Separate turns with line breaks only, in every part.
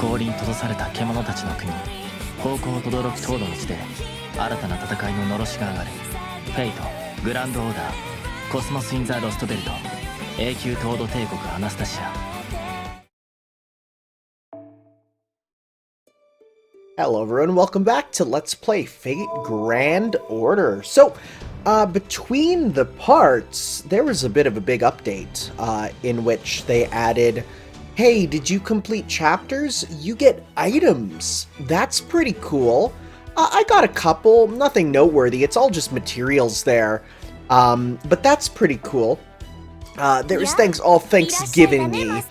氷に閉ざされた獣たちの国、方向轟く東土の地で新たな戦いののろしが上がる。フェイト、グランドオーダー、コスモス・イン・ザ・ロストベルト、永久東土帝国アナスタシア。
Hello everyone, welcome back to Let's Play Fate Grand Order. So, between the parts, there was a bit of a big update, in which they added, hey, did you complete chapters? You get items. That's pretty cool. I got a couple, nothing noteworthy, it's all just materials there. But that's pretty cool. There's Thanksgiving-y.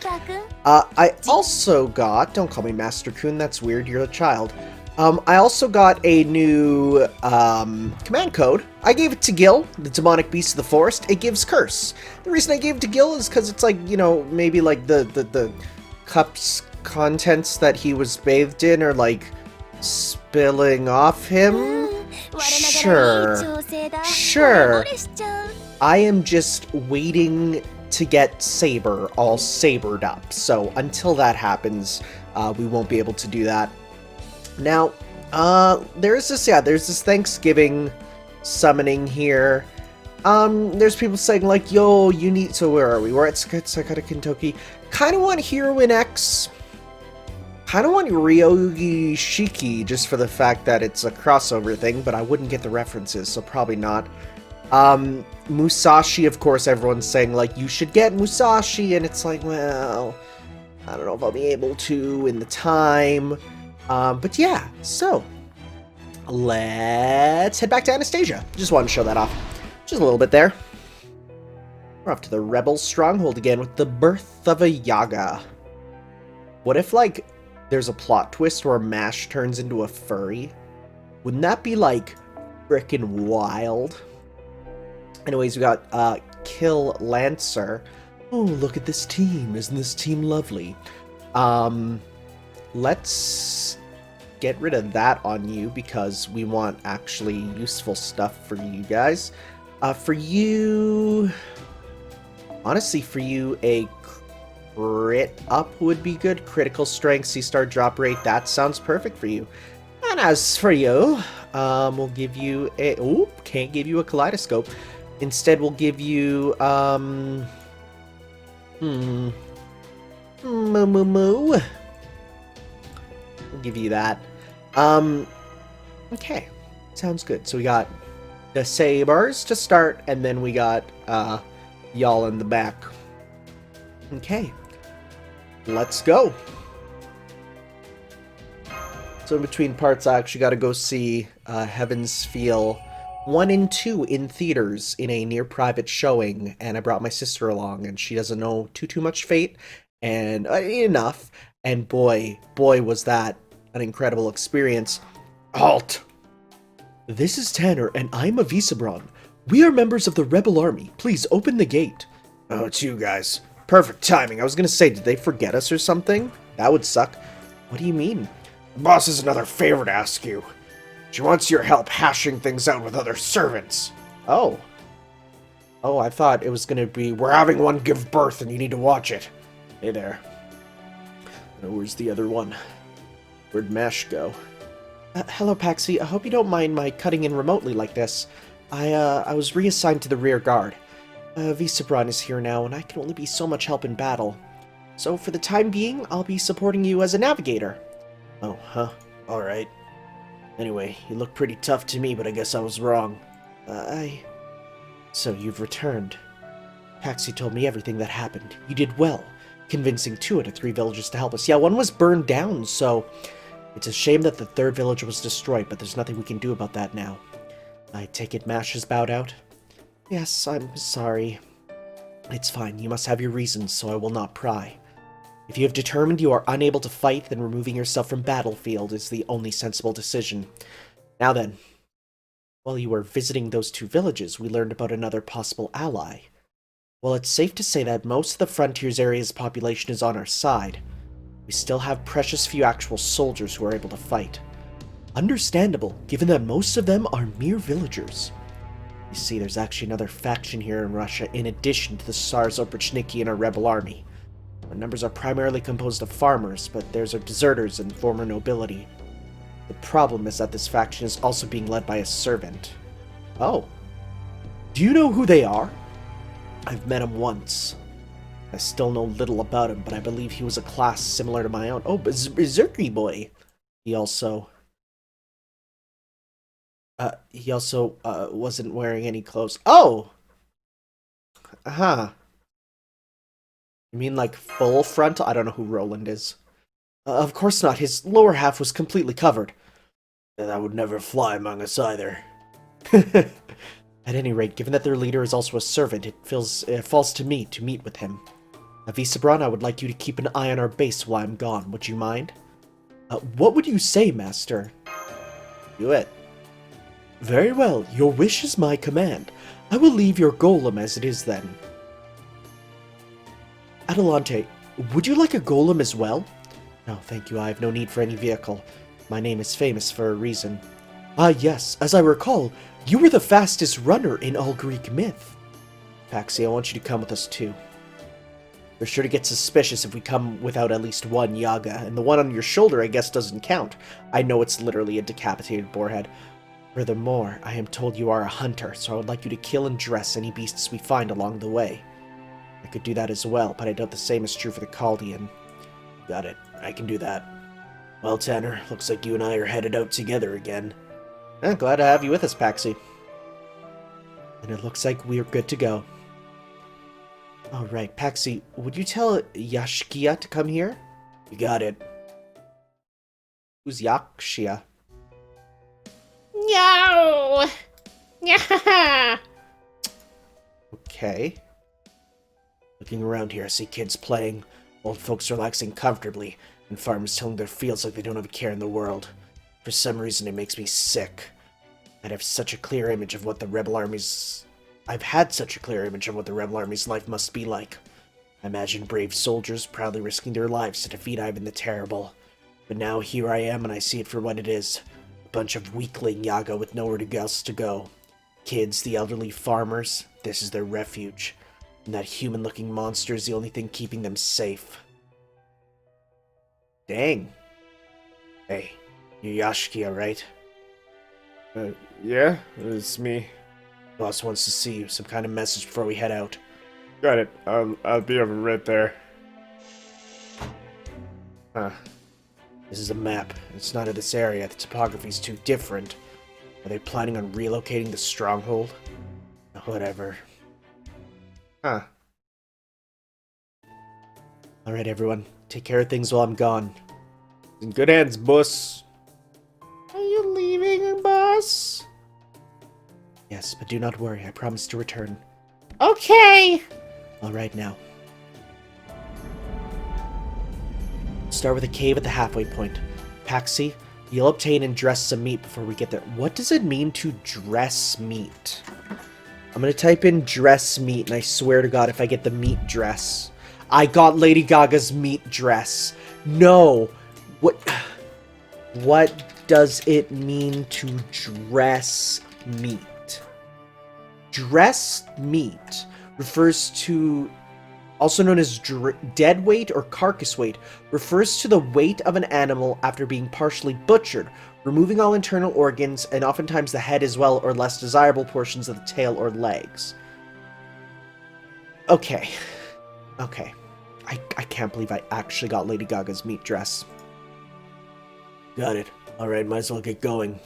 I also got, don't call me Master Kun, that's weird, you're a child. I also got a new, command code. I gave it to Gil, the demonic beast of the forest. It gives curse. The reason I gave it to Gil is because it's like, you know, maybe like the cup's contents that he was bathed in are like spilling off him. Sure. I am just waiting to get Saber all sabered up. So until that happens, we won't be able to do that. Now, there's this Thanksgiving summoning here. There's people saying like, yo, you need, so where are we? We're at Sakata Kentucky. Kinda want Heroine X. Kinda want Ryogi Shiki, just for the fact that it's a crossover thing, but I wouldn't get the references, so probably not. Musashi, of course, everyone's saying, like, you should get Musashi, and it's like, well, I don't know if I'll be able to in the time. But yeah, so, let's head back to Anastasia. Just wanted to show that off. Just a little bit there. We're off to the Rebel Stronghold again with the birth of a Yaga. What if, like, there's a plot twist where Mash turns into a furry? Wouldn't that be, like, frickin' wild? Anyways, we got, Kill Lancer. Oh, look at this team. Isn't this team lovely? Let's get rid of that on you because we want actually useful stuff for you guys. For you... Honestly, for you, a crit up would be good. Critical strength, C-star drop rate, that sounds perfect for you. And as for you, we'll give you a... Oh, can't give you a kaleidoscope. Instead, we'll give you, We'll give you that. Okay. Sounds good. So we got the Sabers to start, and then we got, y'all in the back. Okay. Let's go. So in between parts, I actually gotta go see, Heaven's Feel 1 and 2 in theaters in a near private showing, and I brought my sister along, and she doesn't know too much Fate, and enough, and boy was that an incredible experience. Halt! This is Tanner, and I'm a Visabron. We are members of the Rebel Army. Please open the gate. Oh, it's you guys. Perfect timing. I was gonna say, did they forget us or something? That would suck. What do you mean? The boss has another favor to ask you. She wants your help hashing things out with other servants. Oh. Oh, I thought it was gonna be, we're having one give birth and you need to watch it. Hey there. Where's the other one? Where'd Mash go? Hello, Paxi. I hope you don't mind my cutting in remotely like this. I was reassigned to the rear guard. Visabron is here now, and I can only be so much help in battle. So for the time being, I'll be supporting you as a navigator. Oh, huh. Alright. Anyway, you look pretty tough to me, but I guess I was wrong. So you've returned. Paxi told me everything that happened. You did well, convincing 2 out of 3 villagers to help us. Yeah, 1 was burned down, so... It's a shame that the 3rd village was destroyed, but there's nothing we can do about that now. I take it Mash has bowed out? Yes, I'm sorry. It's fine, you must have your reasons, so I will not pry. If you have determined you are unable to fight, then removing yourself from battlefield is the only sensible decision. Now then, while you were visiting those 2 villages, we learned about another possible ally. Well, it's safe to say that most of the frontiers area's population is on our side. We still have precious few actual soldiers who are able to fight. Understandable, given that most of them are mere villagers. You see, there's actually another faction here in Russia in addition to the Tsar's Oprichniki and our rebel army. Our numbers are primarily composed of farmers, but there's our deserters and former nobility. The problem is that this faction is also being led by a servant. Oh. Do you know who they are? I've met him once. I still know little about him, but I believe he was a class similar to my own. Oh, Berserky boy. He also wasn't wearing any clothes. Oh! Uh-huh. You mean like full frontal? I don't know who Roland is. Of course not. His lower half was completely covered. That would never fly among us either. At any rate, given that their leader is also a servant, it falls to me to meet with him. Visabron, I would like you to keep an eye on our base while I'm gone. Would you mind? What would you say, Master? Do it. Very well. Your wish is my command. I will leave your golem as it is then. Atalante, would you like a golem as well? No, thank you. I have no need for any vehicle. My name is famous for a reason. Ah, yes. As I recall, you were the fastest runner in all Greek myth. Paxi, I want you to come with us too. We're sure to get suspicious if we come without at least one Yaga, and the one on your shoulder I guess doesn't count. I know it's literally a decapitated boarhead. Furthermore, I am told you are a hunter, so I would like you to kill and dress any beasts we find along the way. I could do that as well, but I doubt the same is true for the Chaldean. Got it. I can do that. Well, Tanner, looks like you and I are headed out together again. Glad to have you with us, Paxi. And it looks like we're good to go. Alright, Paxi, would you tell Yashkia to come here? You got it. Who's Yakshia?
No! Yeah!
Okay. Looking around here, I see kids playing, old folks relaxing comfortably, and farmers tilling their fields like they don't have a care in the world. For some reason, it makes me sick. I've had such a clear image of what the rebel army's life must be like. I imagine brave soldiers proudly risking their lives to defeat Ivan the Terrible. But now here I am and I see it for what it is. A bunch of weakling Yaga with nowhere else to go. Kids, the elderly farmers, this is their refuge. And that human-looking monster is the only thing keeping them safe. Dang. Hey, you're Yashkia, right?
Yeah, it's me.
Boss wants to see you. Some kind of message before we head out.
Got it. I'll be over right there.
Huh. This is a map. It's not in this area. The topography's too different. Are they planning on relocating the stronghold? Whatever. Huh. Alright, everyone. Take care of things while I'm gone.
In good hands, boss.
Are you leaving, boss? Yes, but do not worry. I promise to return.
Okay!
Alright now. Start with a cave at the halfway point. Paxi, you'll obtain and dress some meat before we get there. What does it mean to dress meat? I'm gonna type in dress meat, and I swear to God, if I get the meat dress. I got Lady Gaga's meat dress. No! What does it mean to dress meat? Dressed meat refers to, also known as dead weight or carcass weight, refers to the weight of an animal after being partially butchered, removing all internal organs, and oftentimes the head as well, or less desirable portions of the tail or legs. Okay. Okay. I can't believe I actually got Lady Gaga's meat dress. Got it. Alright, might as well get going.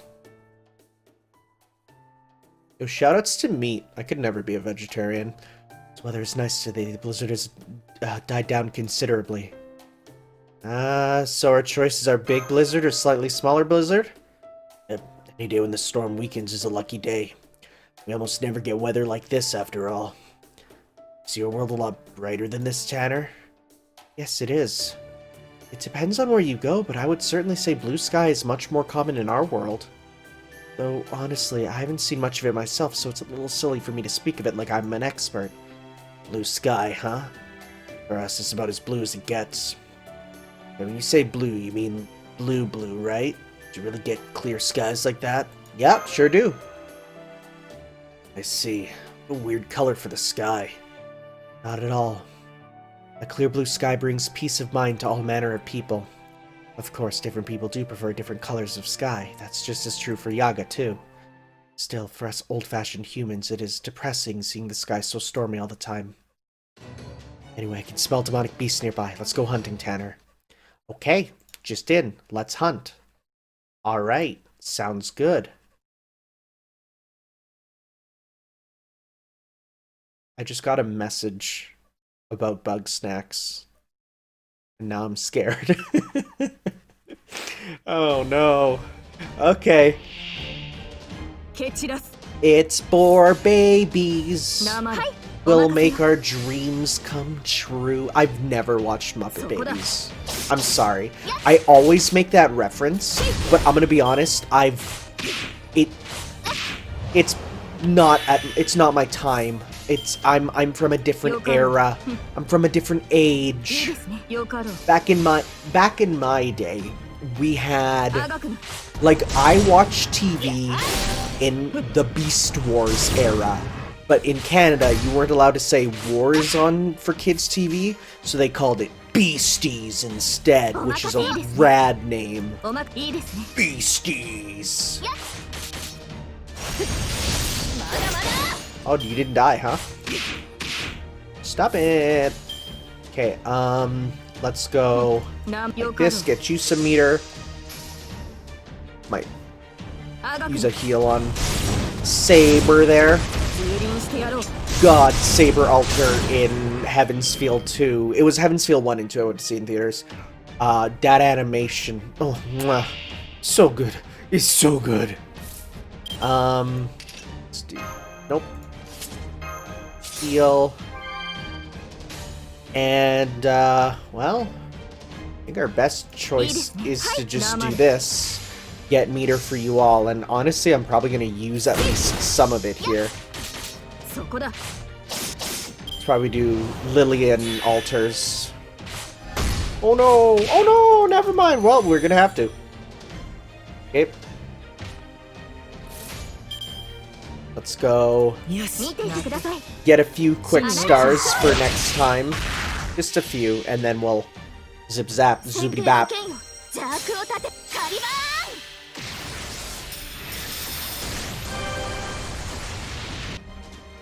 Yo, shoutouts to meat. I could never be a vegetarian. This weather is nice today. The blizzard has died down considerably. So our choices are big blizzard or slightly smaller blizzard? Yep, any day when the storm weakens is a lucky day. We almost never get weather like this after all. Is your world a lot brighter than this, Tanner? Yes, it is. It depends on where you go, but I would certainly say blue sky is much more common in our world. Though, honestly, I haven't seen much of it myself, so it's a little silly for me to speak of it like I'm an expert. Blue sky, huh? For us, it's about as blue as it gets. And when you say blue, you mean blue, right? Do you really get clear skies like that? Yep, sure do. I see. A weird color for the sky. Not at all. A clear blue sky brings peace of mind to all manner of people. Of course, different people do prefer different colors of sky. That's just as true for Yaga, too. Still, for us old-fashioned humans, it is depressing seeing the sky so stormy all the time. Anyway, I can smell demonic beasts nearby. Let's go hunting, Tanner. Okay, just in. Let's hunt. Alright, sounds good. I just got a message about bug snacks. And now I'm scared. Oh no. Okay. It's for babies. We'll make our dreams come true. I've never watched Muppet Babies. I'm sorry. I always make that reference, but I'm gonna be honest, it's not my time. I'm from a different era. I'm from a different age. Back in my day, we had, like, I watched TV in the Beast Wars era, but in Canada you weren't allowed to say wars on for kids TV, so they called it Beasties instead, which is a rad name. Beasties. Oh, you didn't die, huh? Stop it. Okay, let's go like this, get you some meter. Might use a heal on Saber there. God, Saber Alter in Heaven's Field 2. It was Heaven's Field 1 and 2 I went to see in theaters. That animation. Oh, mwah. So good. It's so good. Let's do... Nope. Heal. And, well, I think our best choice is to just do this. Get meter for you all, and honestly, I'm probably going to use at least some of it here. Let's probably do Lillian altars. Oh no! Oh no! Never mind! Well, we're going to have to. Okay. Let's go get a few quick stars for next time. Just a few, and then we'll zip zap, zoobity bap.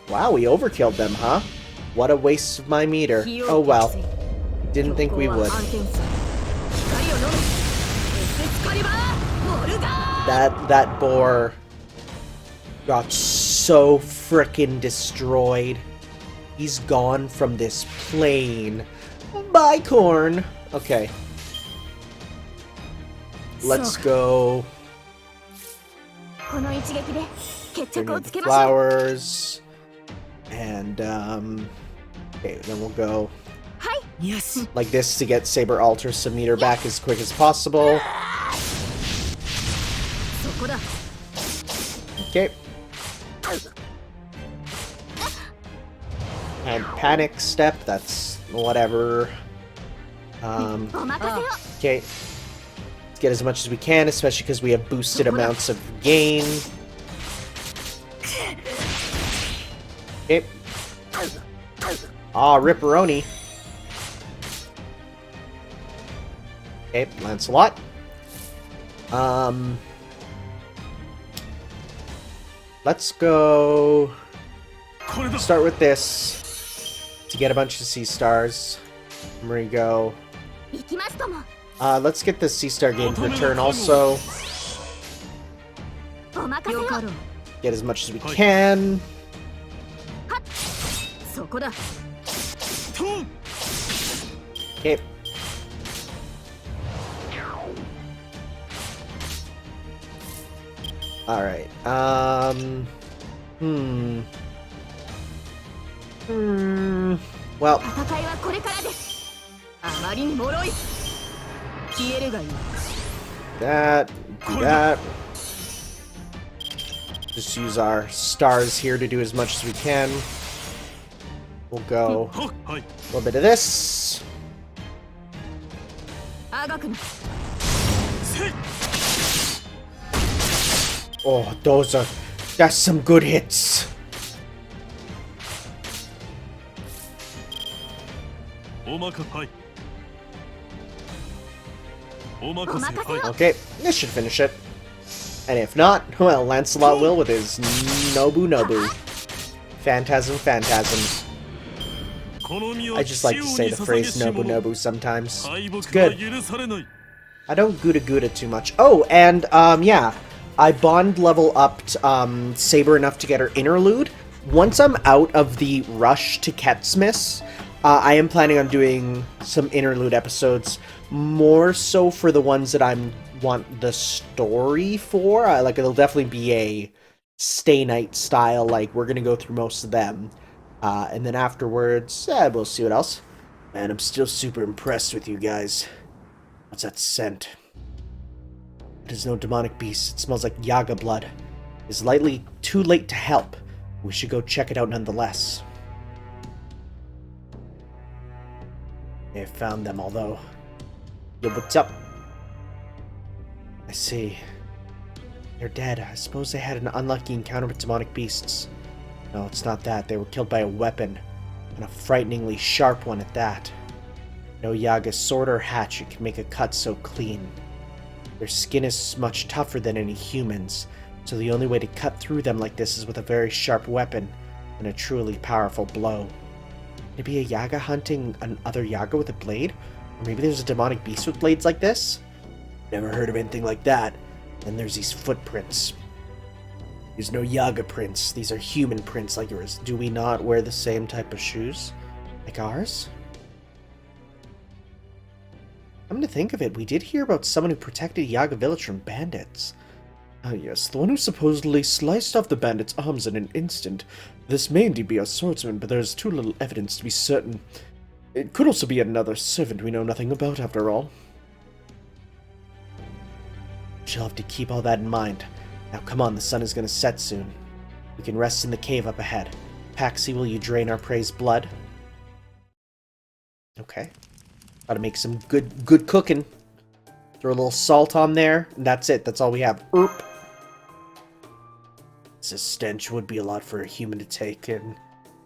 Wow, we overkilled them, huh? What a waste of my meter. Oh well. Didn't think we would. That boar got so frickin' destroyed. He's gone from this plane. Bye, corn. Okay. Let's go. Bring in the flowers. And, okay, then we'll go like this to get Saber Alter some meter back as quick as possible. Okay. And Panic Step, that's whatever. Okay. Let's get as much as we can, especially because we have boosted amounts of gain. Okay. Ah, Ripperoni. Okay, Lancelot. Let's go... Start with this to get a bunch of sea stars. There we go. Let's get the sea star gain return also. Get as much as we can. Okay. Alright, well. That, do that. Just use our stars here to do as much as we can. We'll go a little bit of this. Oh, that's some good hits. Okay, this should finish it. And if not, well, Lancelot will with his Nobu Nobu. Phantasm Phantasms. I just like to say the phrase Nobu Nobu sometimes. It's good. I don't Gouda Gouda too much. Oh, and, yeah. I bond level upped Saber enough to get her interlude. Once I'm out of the rush to Ketsmiths, I am planning on doing some interlude episodes. More so for the ones that I want the story for. Like, it'll definitely be a Stay Night style. Like, we're gonna go through most of them. And then afterwards, we'll see what else. Man, I'm still super impressed with you guys. What's that scent? It is no demonic beast. It smells like Yaga blood. It's likely too late to help. We should go check it out nonetheless. I found them, although... Yo, what's up? I see. They're dead. I suppose they had an unlucky encounter with demonic beasts. No, it's not that. They were killed by a weapon, and a frighteningly sharp one at that. No Yaga sword or hatchet can make a cut so clean. Their skin is much tougher than any humans, so the only way to cut through them like this is with a very sharp weapon and a truly powerful blow. Could it be a Yaga hunting another Yaga with a blade? Or maybe there's a demonic beast with blades like this? Never heard of anything like that. Then there's these footprints. There's no Yaga prints. These are human prints like yours. Do we not wear the same type of shoes? Like ours? Come to think of it, we did hear about someone who protected Yaga village from bandits. Ah yes, the one who supposedly sliced off the bandits' arms in an instant. This may indeed be a swordsman, but there is too little evidence to be certain. It could also be another servant we know nothing about, after all. She'll have to keep all that in mind. Now come on, the sun is going to set soon. We can rest in the cave up ahead. Paxi, will you drain our prey's blood? Okay. Gotta make some good cooking. Throw a little salt on there, and that's it. That's all we have. Erp. This stench would be a lot for a human to take, and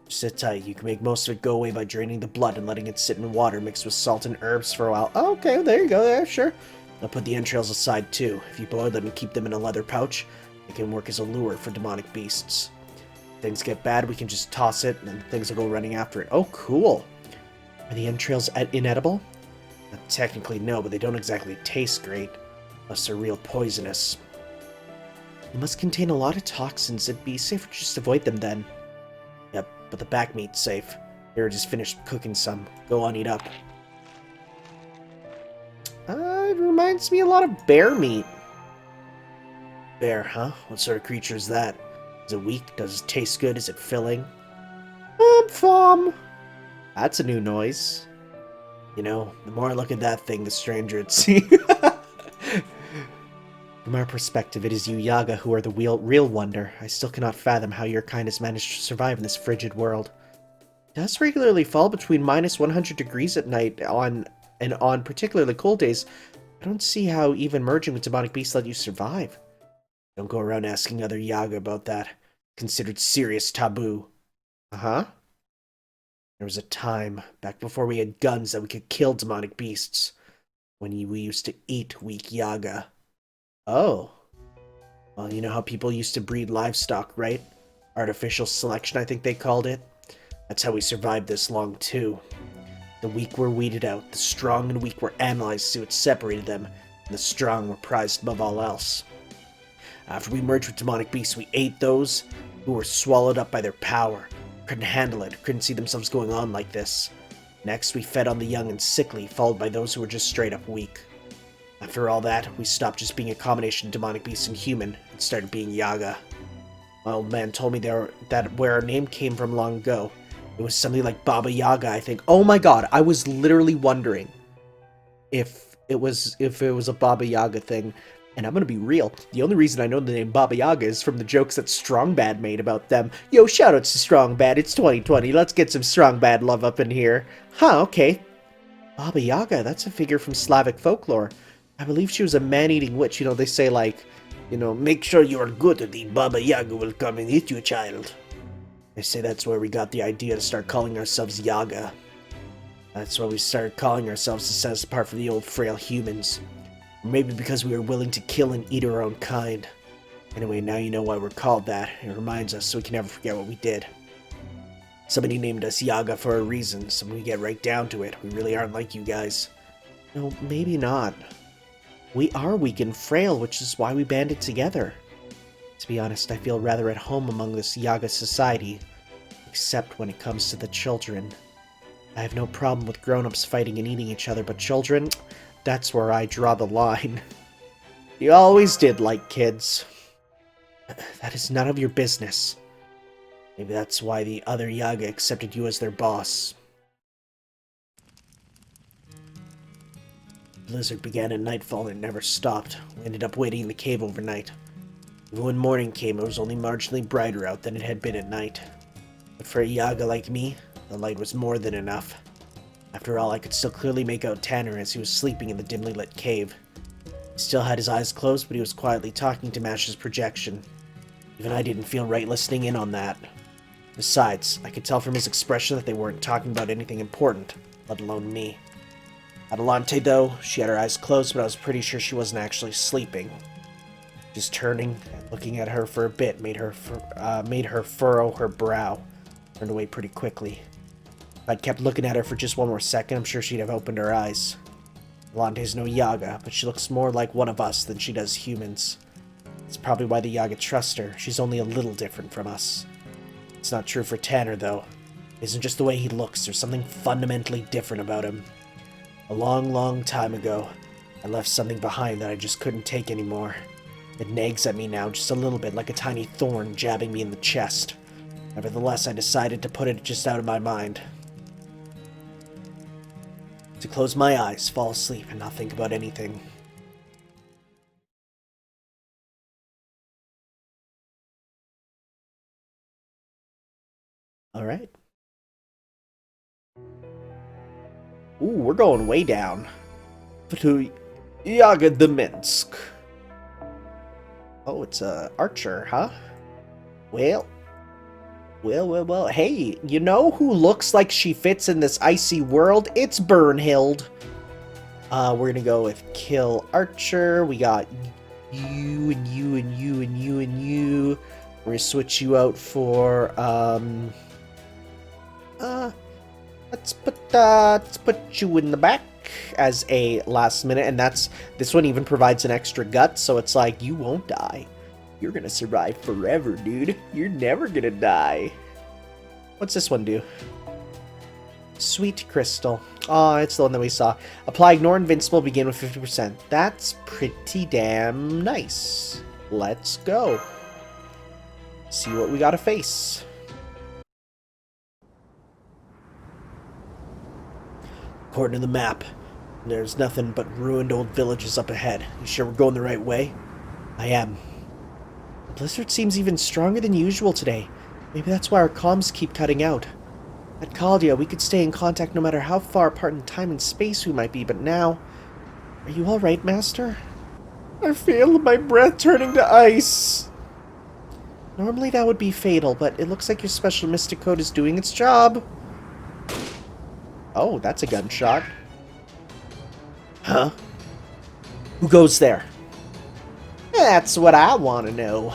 sit tight. You can make most of it go away by draining the blood and letting it sit in water mixed with salt and herbs for a while. Oh, okay, well, there you go. There, sure. I'll put the entrails aside too. If you boil them and keep them in a leather pouch, they can work as a lure for demonic beasts. If things get bad, we can just toss it, and things will go running after it. Oh, cool. Are the entrails inedible? Technically, no, but they don't exactly taste great, unless they're real poisonous. They must contain a lot of toxins. It'd be safer to just avoid them then. Yep, but the back meat's safe. Here, I just finished cooking some. Go on, eat up. It reminds me a lot of bear meat. Bear, huh? What sort of creature is that? Is it weak? Does it taste good? Is it filling? Fom. That's a new noise. You know, the more I look at that thing, the stranger it seems. From our perspective, it is you Yaga who are the real wonder. I still cannot fathom how your kind has managed to survive in this frigid world. It does regularly fall between minus 100 degrees at night on particularly cold days. I don't see how even merging with demonic beasts let you survive. Don't go around asking other Yaga about that. Considered serious taboo. Uh-huh. There was a time, back before we had guns, that we could kill demonic beasts. When we used to eat weak Yaga. Oh. Well, you know how people used to breed livestock, right? Artificial selection, I think they called it. That's how we survived this long, too. The weak were weeded out, the strong and weak were analyzed so it separated them, and the strong were prized above all else. After we merged with demonic beasts, we ate those who were swallowed up by their power. Couldn't handle it, couldn't see themselves going on like this. Next, we fed on the young and sickly, followed by those who were just straight up weak. After all that, we stopped just being a combination of demonic beast and human, and started being Yaga. My old man told me that where our name came from long ago, it was something like Baba Yaga, I think. Oh my god, I was literally wondering if it was a Baba Yaga thing. And I'm gonna be real, the only reason I know the name Baba Yaga is from the jokes that Strongbad made about them. Yo, shoutouts to Strongbad, it's 2020, let's get some Strongbad love up in here. Huh, okay. Baba Yaga, that's a figure from Slavic folklore. I believe she was a man-eating witch. You know, they say like, you know, make sure you are good or the Baba Yaga will come and eat you, child. They say that's where we got the idea to start calling ourselves Yaga. That's why we started calling ourselves to set us apart from the old frail humans. Or maybe because we were willing to kill and eat our own kind. Anyway, now you know why we're called that. It reminds us so we can never forget what we did. Somebody named us Yaga for a reason, so when we get right down to it, we really aren't like you guys. No, maybe not. We are weak and frail, which is why we banded together. To be honest, I feel rather at home among this Yaga society, except when it comes to the children. I have no problem with grown-ups fighting and eating each other, but children, that's where I draw the line. You always did like kids. That is none of your business. Maybe that's why the other Yaga accepted you as their boss. The blizzard began at nightfall and it never stopped. We ended up waiting in the cave overnight. Even when morning came, it was only marginally brighter out than it had been at night. But for a Yaga like me, the light was more than enough. After all, I could still clearly make out Tanner as he was sleeping in the dimly lit cave. He still had his eyes closed, but he was quietly talking to match his projection. Even I didn't feel right listening in on that. Besides, I could tell from his expression that they weren't talking about anything important, let alone me. Atalante, though, she had her eyes closed, but I was pretty sure she wasn't actually sleeping. Just turning and looking at her for a bit made her furrow her brow. Turned away pretty quickly. If I'd kept looking at her for just one more second, I'm sure she'd have opened her eyes. Alante's no Yaga, but she looks more like one of us than she does humans. It's probably why the Yaga trust her. She's only a little different from us. It's not true for Tanner, though. It isn't just the way he looks. There's something fundamentally different about him. A long, long time ago, I left something behind that I just couldn't take anymore. It nags at me now just a little bit, like a tiny thorn jabbing me in the chest. Nevertheless, I decided to put it just out of my mind. To close my eyes, fall asleep, and not think about anything. Alright. Ooh, we're going way down. To Yaga the Minsk. Oh, it's a archer, huh? Well. Hey, you know who looks like she fits in this icy world? It's Burnhild. We're gonna go with kill archer. We got you and you and you and you and you. We're gonna switch you out for let's put you in the back as a last minute, and this one even provides an extra gut, so it's like you won't die. You're gonna survive forever, dude. You're never gonna die. What's this one do? Sweet Crystal. Oh, it's the one that we saw. Apply Ignore Invincible, begin with 50%. That's pretty damn nice. Let's go. See what we gotta face. According to the map, there's nothing but ruined old villages up ahead. You sure we're going the right way? I am. The blizzard seems even stronger than usual today. Maybe that's why our comms keep cutting out. At Caldia, we could stay in contact no matter how far apart in time and space we might be, but now... Are you alright, Master? I feel my breath turning to ice. Normally that would be fatal, but it looks like your special mystic code is doing its job. Oh, that's a gunshot. Huh? Who goes there? That's what I want to know.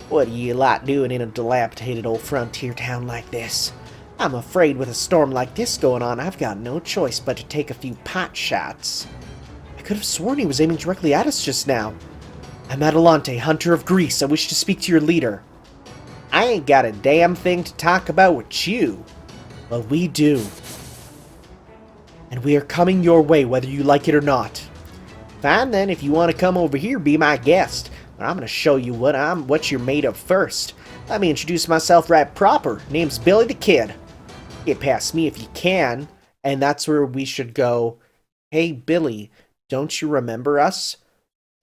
What do you like doing in a dilapidated old frontier town like this? I'm afraid with a storm like this going on, I've got no choice but to take a few pot shots. I could have sworn he was aiming directly at us just now. I'm Atalante, Hunter of Greece. I wish to speak to your leader. I ain't got a damn thing to talk about with you. Well, we do. And we are coming your way, whether you like it or not. Fine then, if you want to come over here, be my guest. But I'm going to show you what you're made of first. Let me introduce myself right proper. Name's Billy the Kid. Get past me if you can. And that's where we should go. Hey, Billy, don't you remember us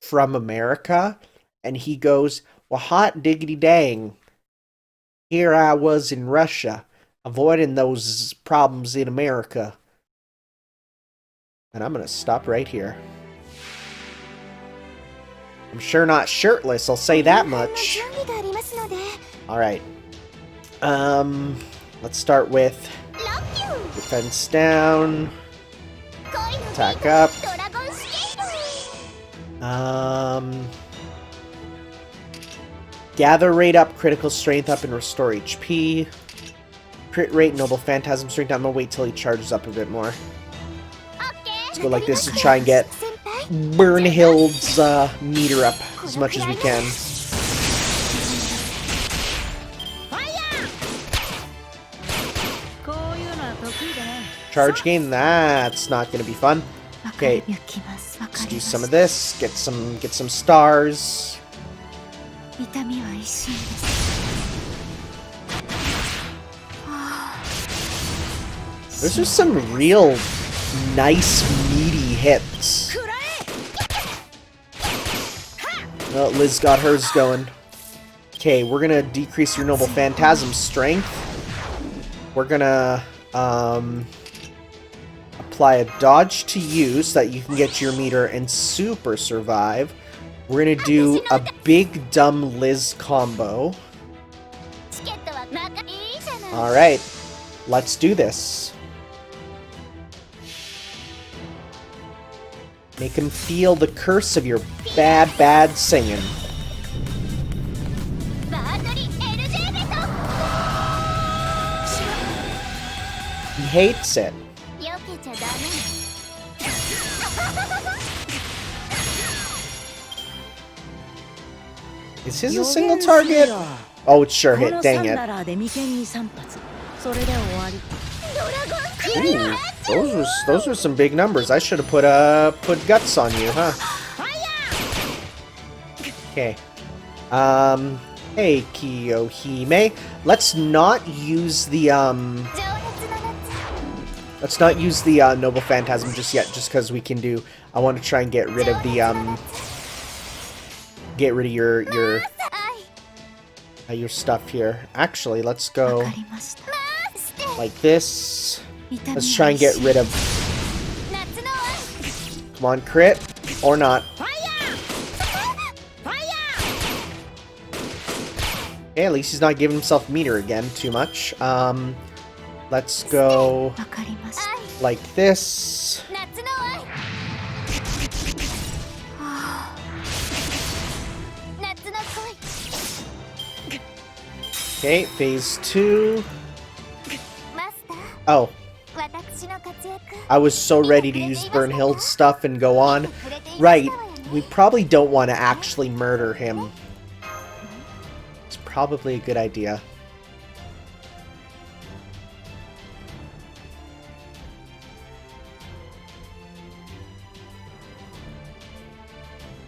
from America? And he goes, well, hot diggity dang. Here I was in Russia, avoiding those problems in America. And I'm going to stop right here. I'm sure not shirtless, I'll say that much. Alright. Let's start with Defense down. Attack up. Gather rate up, critical strength up, and restore HP. Crit rate, noble phantasm strength. I'm gonna wait till he charges up a bit more. Let's go like this to try and get Burnhild's meter up as much as we can. Charge gain, that's not gonna be fun. Okay, let's do some of this. Get some stars. Those are some real nice meaty hits. Well, Liz got hers going. Okay, we're gonna decrease your noble phantasm strength. We're gonna apply a dodge to you so that you can get your meter and super survive. We're gonna do a big dumb Liz combo. Alright, let's do this. Make him feel the curse of your bad singing. He hates it. Is his a single target? Oh, it sure hit, dang it. Ooh, those were some big numbers. I should have put guts on you, huh? Okay. Hey, Kiyohime. Let's not use the noble phantasm just yet, just because we can do. I want to try and get rid of the your stuff here. Actually, let's go like this. Let's try and get rid of. Come on, crit or not. Okay, at least he's not giving himself meter again too much. Let's go like this. Okay, phase 2. Oh. I was so ready to use Burnhild's stuff and go on. Right, we probably don't want to actually murder him. It's probably a good idea.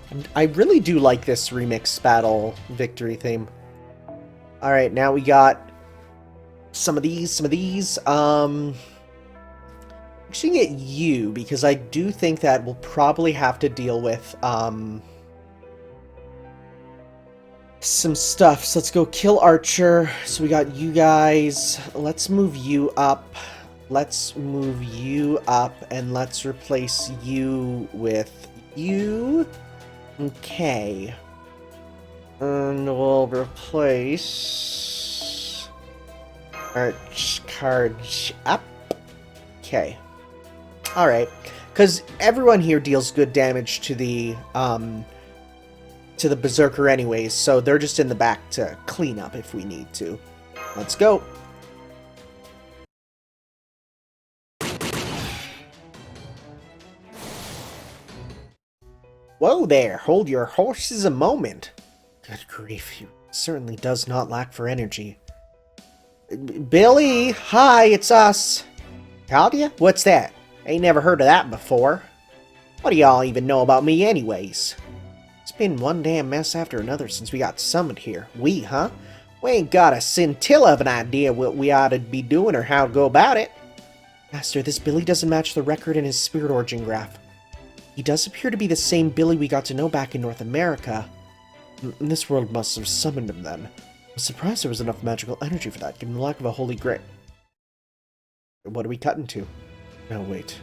And I really do like this remix battle victory theme. Alright, now we got some of these. Actually get you, because I do think that we'll probably have to deal with some stuff. So let's go kill Archer. So we got you guys. Let's move you up. Let's move you up, and let's replace you with you. Okay. And we'll replace Arch up. Okay. Alright. Because everyone here deals good damage to the Berserker anyways, so they're just in the back to clean up if we need to. Let's go. Whoa there, hold your horses a moment. Good grief, he certainly does not lack for energy. Billy, hi, it's us. Called ya? What's that? Ain't never heard of that before. What do y'all even know about me anyways? It's been one damn mess after another since we got summoned here. We, huh? We ain't got a scintilla of an idea what we ought to be doing or how to go about it. Master, this Billy doesn't match the record in his spirit origin graph. He does appear to be the same Billy we got to know back in North America. This world must have summoned him then. I'm surprised there was enough magical energy for that, given the lack of a holy grail. What are we cutting to? No, wait.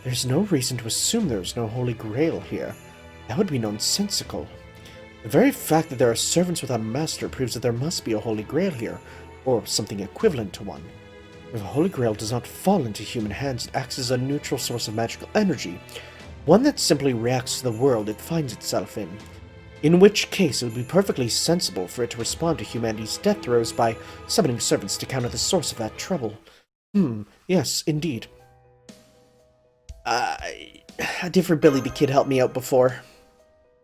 There's no reason to assume there's no holy grail here. That would be nonsensical. The very fact that there are servants without a master proves that there must be a holy grail here, or something equivalent to one. If a Holy Grail does not fall into human hands, it acts as a neutral source of magical energy, one that simply reacts to the world it finds itself in which case it would be perfectly sensible for it to respond to humanity's death throes by summoning servants to counter the source of that trouble. Yes, indeed. A different Billy the Kid helped me out before.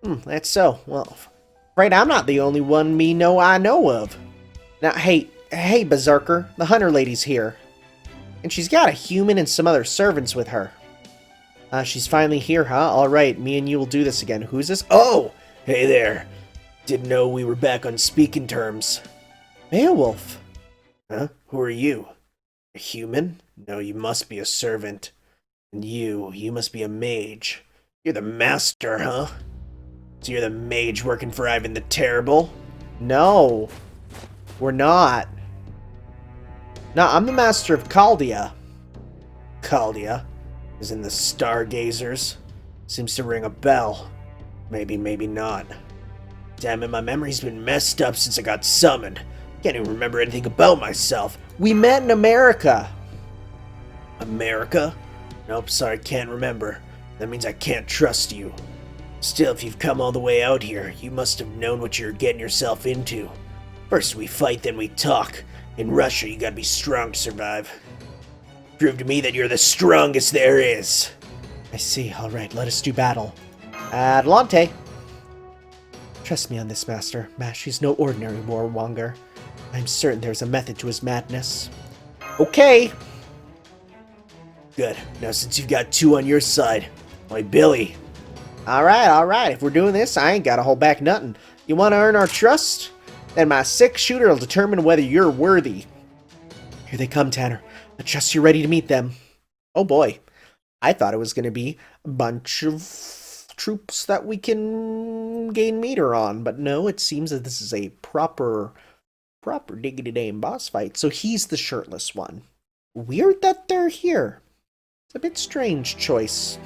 That's so. Well, afraid I'm not the only one I know of. Now, hey, Berserker, the Hunter Lady's here. And she's got a human and some other servants with her. She's finally here, huh? Alright, me and you will do this again. Who's this? Oh! Hey there. Didn't know we were back on speaking terms. Beowulf. Huh? Who are you? A human? No, you must be a servant. And you must be a mage. You're the master, huh? So you're the mage working for Ivan the Terrible? No. We're not. No, I'm the master of Chaldea. Chaldea? Is in the Stargazers? Seems to ring a bell. Maybe, maybe not. Damn it, my memory's been messed up since I got summoned. Can't even remember anything about myself. We met in America. America? Nope, sorry, can't remember. That means I can't trust you. Still, if you've come all the way out here, you must have known what you're getting yourself into. First we fight, then we talk. In Russia, you gotta be strong to survive. Prove to me that you're the strongest there is. I see. Alright, let us do battle. Atalante. Trust me on this, Master. Mashi's no ordinary warmonger. I'm certain there's a method to his madness. Okay. Good. Now since you've got two on your side, my Billy. Alright. If we're doing this, I ain't gotta hold back nothing. You wanna earn our trust? Then my 6-shooter will determine whether you're worthy. Here they come, Tanner. I trust you're ready to meet them. Oh boy. I thought it was gonna be a bunch of troops that we can gain meter on, but no, it seems that this is a proper diggity-dame boss fight. So he's the shirtless one. Weird that they're here. It's a bit strange choice.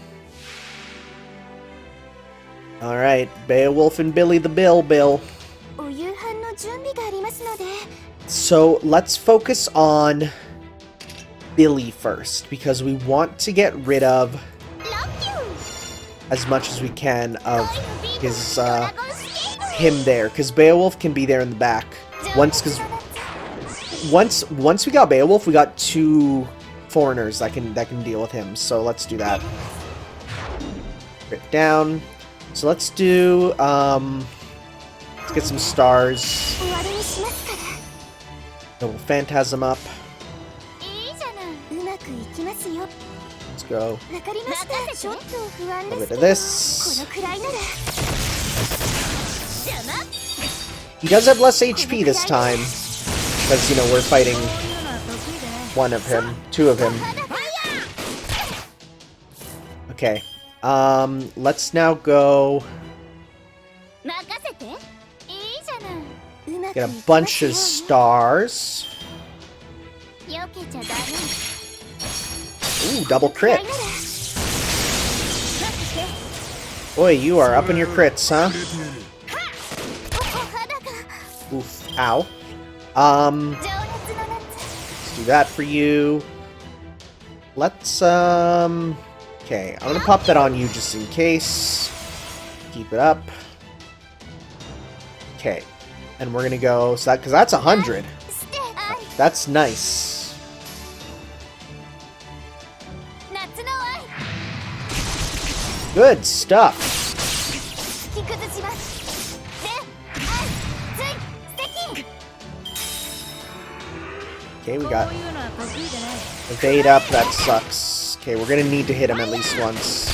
Alright, Beowulf and Billy the Bill. So let's focus on Billy first, because we want to get rid of as much as we can of his him there, because Beowulf can be there in the back. Once we got Beowulf, we got 2 foreigners that can deal with him. So let's do that. Rip down. So let's do let's get some stars. Double Phantasm up. Let's go. A little bit of this. He does have less HP this time, because, you know, we're fighting 2 of him. Okay. Let's now go get a bunch of stars. Ooh, double crit. Boy, you are up in your crits, huh? Oof. Ow. Let's do that for you. Let's, okay, I'm gonna pop that on you just in case. Keep it up. Okay. And we're gonna go, so that, because that's 100. That's nice. Good stuff. Okay, we got evade up. That sucks. Okay, we're gonna need to hit him at least once.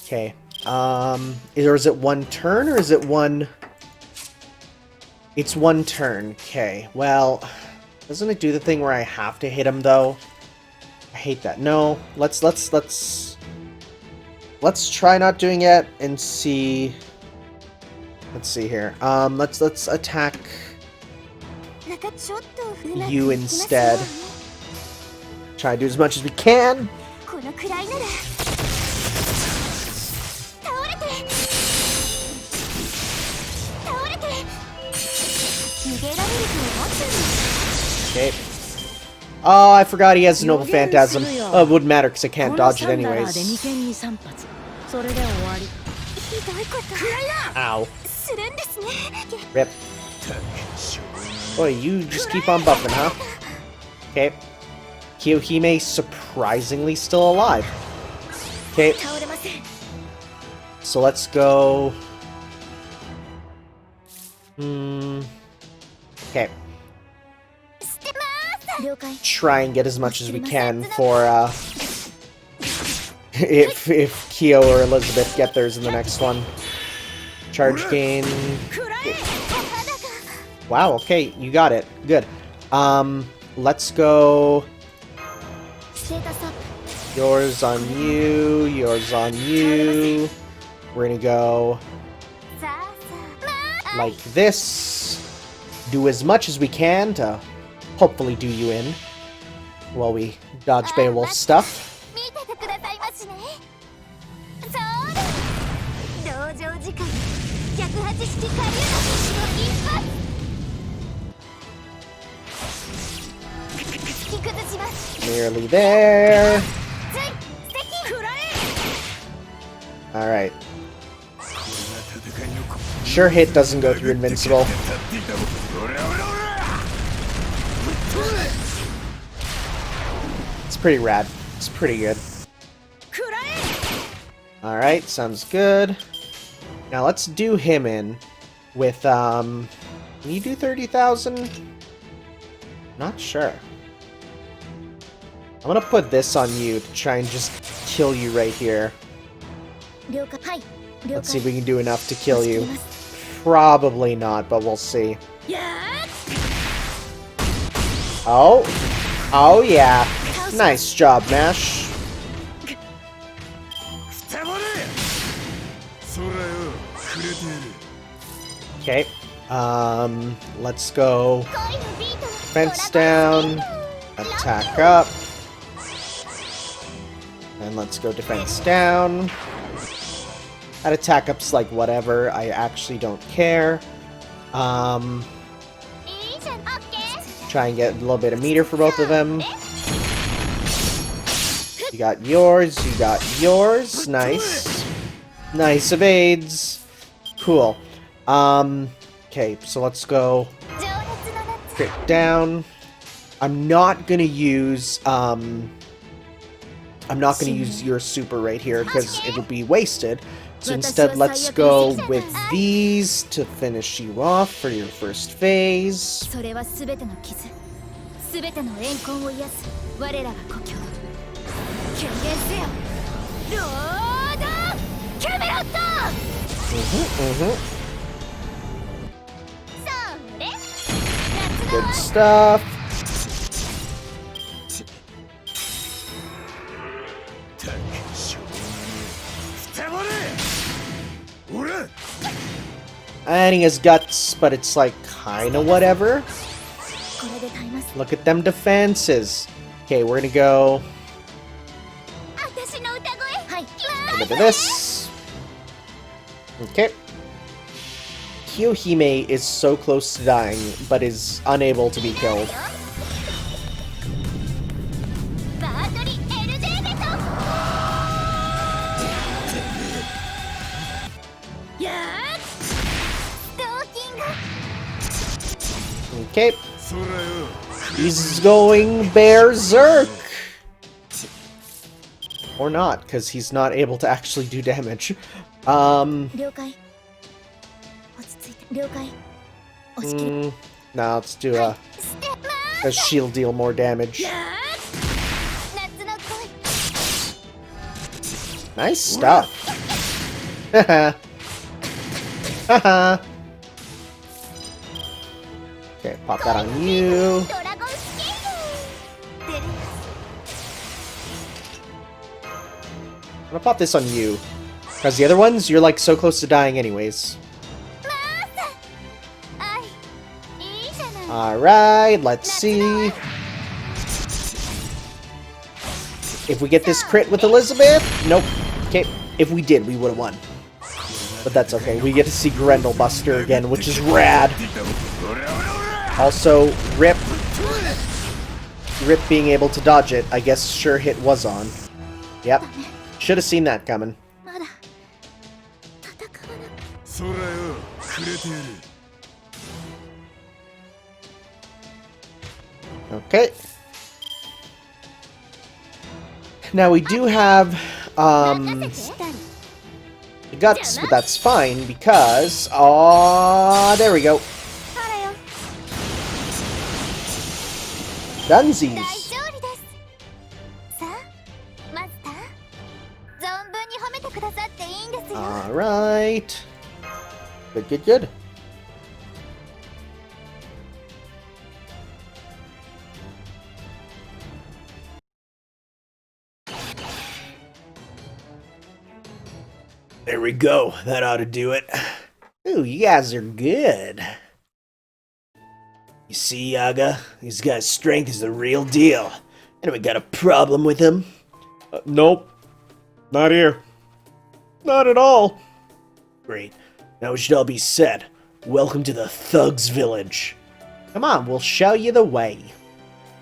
Okay. Or is it 1 turn, or is it 1? It's 1 turn. Okay. Well, doesn't it do the thing where I have to hit him though? I hate that. No. Let's try not doing it and see. Let's see here. Let's attack you instead. Try to do as much as we can. Okay. Oh, I forgot he has a Noble Phantasm. Oh, it wouldn't matter because I can't dodge it anyways. Ow. Rip. Boy, you just keep on buffing, huh? Okay. Kiyohime surprisingly still alive. Okay. So let's go... Okay. Try and get as much as we can for, if Kyo or Elizabeth get theirs in the next one. Charge gain... Wow, okay, you got it. Good. Let's go... Yours on you, yours on you. We're gonna go... like this. Do as much as we can to hopefully do you in while we dodge Beowulf stuff. Nearly there. Alright. Sure hit doesn't go through invincible. It's pretty rad. It's pretty good. Alright, sounds good. Now let's do him in with, can you do 30,000? Not sure. I'm gonna put this on you to try and just kill you right here. Let's see if we can do enough to kill you. Probably not, but we'll see. Oh. Oh, yeah. Nice job, Mash. Okay. Let's go. Fence down. Attack up. And let's go defense down. That attack up's like whatever. I actually don't care. Try and get a little bit of meter for both of them. You got yours, you got yours. Nice. Nice evades. Cool. Okay, so let's go crit down. I'm not gonna use your super right here because it'll be wasted. So instead, let's go with these to finish you off for your first phase. Good stuff. And he has guts, but it's like kinda whatever. Look at them defenses. Okay, we're gonna go a bit of this. Okay. Kiyohime is so close to dying, but is unable to be killed. Okay. He's going berserk! Or not, because he's not able to actually do damage. No, let's do a shield deal more damage. Nice stuff. Haha. Haha. Okay, pop that on you. I'm gonna pop this on you. Because the other ones, you're like so close to dying anyways. Alright, let's see. If we get this crit with Elizabeth? Nope. Okay, if we did, we would have won. But that's okay. We get to see Grendel Buster again, which is rad. Also, rip. Rip being able to dodge it, I guess sure hit was on. Yep. Should have seen that coming.
まだ戦わなく
そらよくれてやる
Okay. Now we do have, the guts, but that's fine because, there we go.
ほらよ
Dunsies.
大勝利ですさあマスター存分に褒めてくださっていいんですよ
Alright. Good, good, good.
There we go. That ought to do it.
Ooh, you guys are good.
You see, Yaga? This guy's strength is the real deal. And we got a problem with him? Nope. Not here. Not at all. Great. Now it should all be said. Welcome to the Thugs Village.
Come on, we'll show you the way.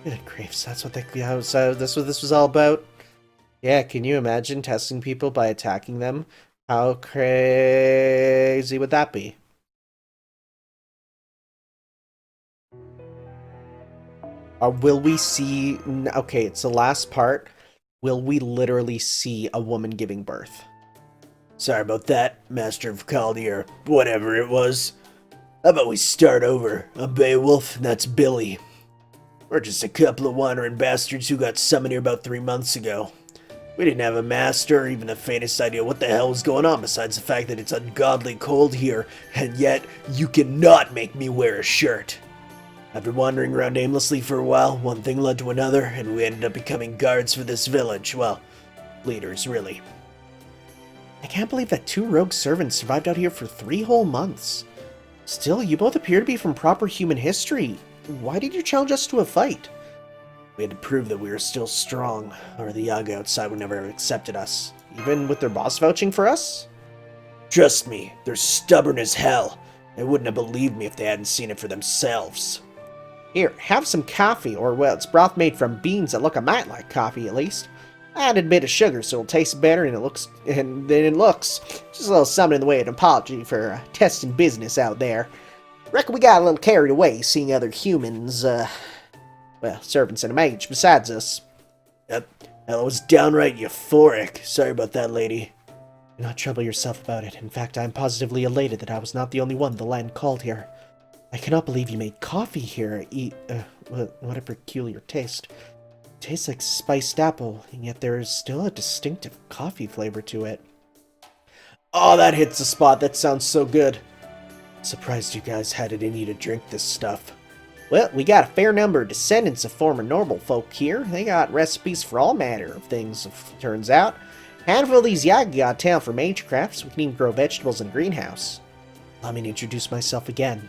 Good graves, that's what that's what this was all about. Yeah, can you imagine testing people by attacking them? How crazy would that be? Will we see... Okay, it's the last part. Will we literally see a woman giving birth?
Sorry about that, Master of Kaldi, or whatever it was. How about we start over? I'm Beowulf, and that's Billy. We're just a couple of wandering bastards who got summoned here about 3 months ago. We didn't have a master or even the faintest idea what the hell was going on besides the fact that it's ungodly cold here, and yet you cannot make me wear a shirt. After wandering around aimlessly for a while, one thing led to another, and we ended up becoming guards for this village. Well, leaders, really.
I can't believe that 2 rogue servants survived out here for 3 whole months. Still, you both appear to be from proper human history. Why did you challenge us to a fight?
We had to prove that we were still strong, or the Yaga outside would never have accepted us.
Even with their boss vouching for us?
Trust me, they're stubborn as hell. They wouldn't have believed me if they hadn't seen it for themselves.
Here, have some coffee, or well, it's broth made from beans that look a mite like coffee at least. I added a bit of sugar so it'll taste better and than it looks. Just a little something in the way of an apology for testing business out there. Reckon we got a little carried away seeing other humans, well, servants and a mage besides us.
Yep, hell, it was downright euphoric. Sorry about that, lady.
Do not trouble yourself about it. In fact, I am positively elated that I was not the only one the land called here. I cannot believe you made coffee here. What a peculiar taste. It tastes like spiced apple, and yet there is still a distinctive coffee flavor to it.
Oh, that hits the spot. That sounds so good.
Surprised you guys had it in you to drink this stuff. Well, we got a fair number of descendants of former noble folk here. They got recipes for all manner of things, turns out. Handful of these Yaga got town for magecraft, so we can even grow vegetables in a greenhouse. Allow me to introduce myself again.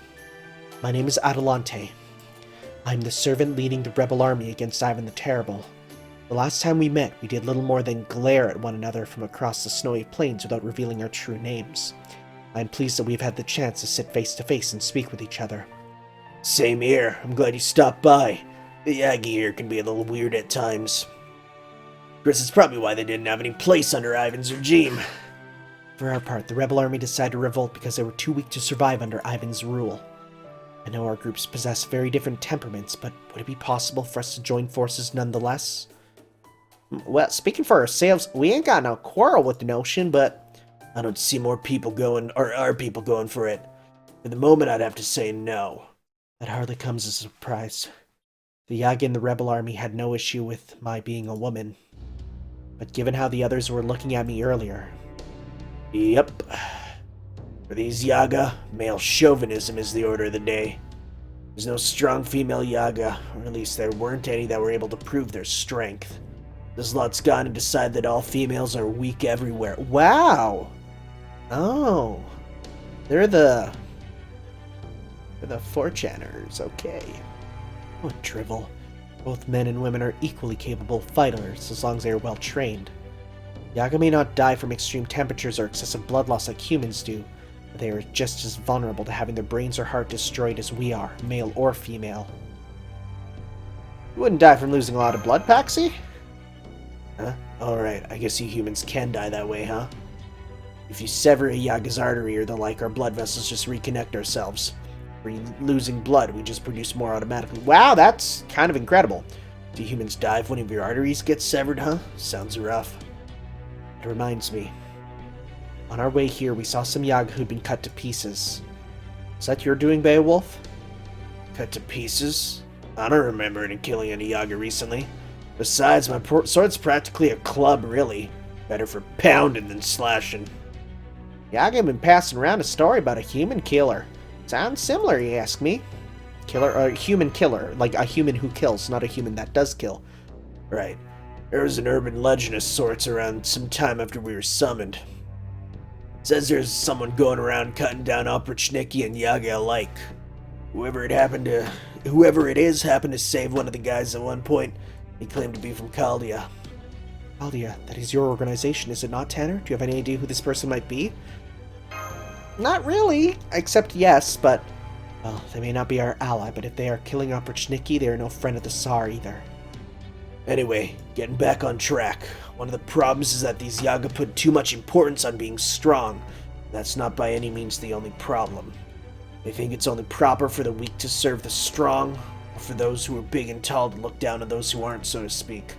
My name is Atalante. I'm the servant leading the rebel army against Ivan the Terrible. The last time we met, we did little more than glare at one another from across the snowy plains without revealing our true names. I'm pleased that we've had the chance to sit face to face and speak with each other.
Same here. I'm glad you stopped by. The Yagi here can be a little weird at times. Of course, it's probably why they didn't have any place under Ivan's regime.
For our part, the rebel army decided to revolt because they were too weak to survive under Ivan's rule. I know our groups possess very different temperaments, but would it be possible for us to join forces nonetheless? Well, speaking for ourselves, we ain't got no quarrel with the notion, but
I don't see more people going, or our people going for it. For the moment, I'd have to say no.
That hardly comes as a surprise. The Yaga in the rebel army had no issue with my being a woman. But given how the others were looking at me earlier...
Yep. For these Yaga, male chauvinism is the order of the day. There's no strong female Yaga, or at least there weren't any that were able to prove their strength. This lot's gone and decided that all females are weak everywhere.
Wow! Oh. They're the 4chaners, okay. Oh, drivel. Both men and women are equally capable fighters, as long as they are well trained. Yaga may not die from extreme temperatures or excessive blood loss like humans do, but they are just as vulnerable to having their brains or heart destroyed as we are, male or female. You wouldn't die from losing a lot of blood, Paxi? Huh? Alright, I guess you humans can die that way, huh? If you sever a Yaga's artery or the like, our blood vessels just reconnect ourselves. If we're losing blood, we just produce more automatically. Wow, that's kind of incredible. Do humans die if one of your arteries gets severed, huh? Sounds rough. It reminds me. On our way here, we saw some Yaga who'd been cut to pieces. Is that your doing, Beowulf?
Cut to pieces? I don't remember any killing any Yaga recently. Besides, my sword's practically a club, really. Better for pounding than slashing.
Yaga have been passing around a story about a human killer. Sounds similar, you ask me. Human killer, like a human who kills, not a human that does kill.
Right. There was an urban legend of sorts around some time after we were summoned. Says there's someone going around cutting down Oprichniki and Yaga alike. Whoever it is happened to save one of the guys at one point. He claimed to be from Chaldea.
Chaldea, that is your organization, is it not, Tanner? Do you have any idea who this person might be? Not really, except yes, but... Well, they may not be our ally, but if they are killing Oprichniki, they are no friend of the Tsar either.
Anyway, getting back on track. One of the problems is that these Yaga put too much importance on being strong. That's not by any means the only problem. They think it's only proper for the weak to serve the strong, or for those who are big and tall to look down on those who aren't, so to speak.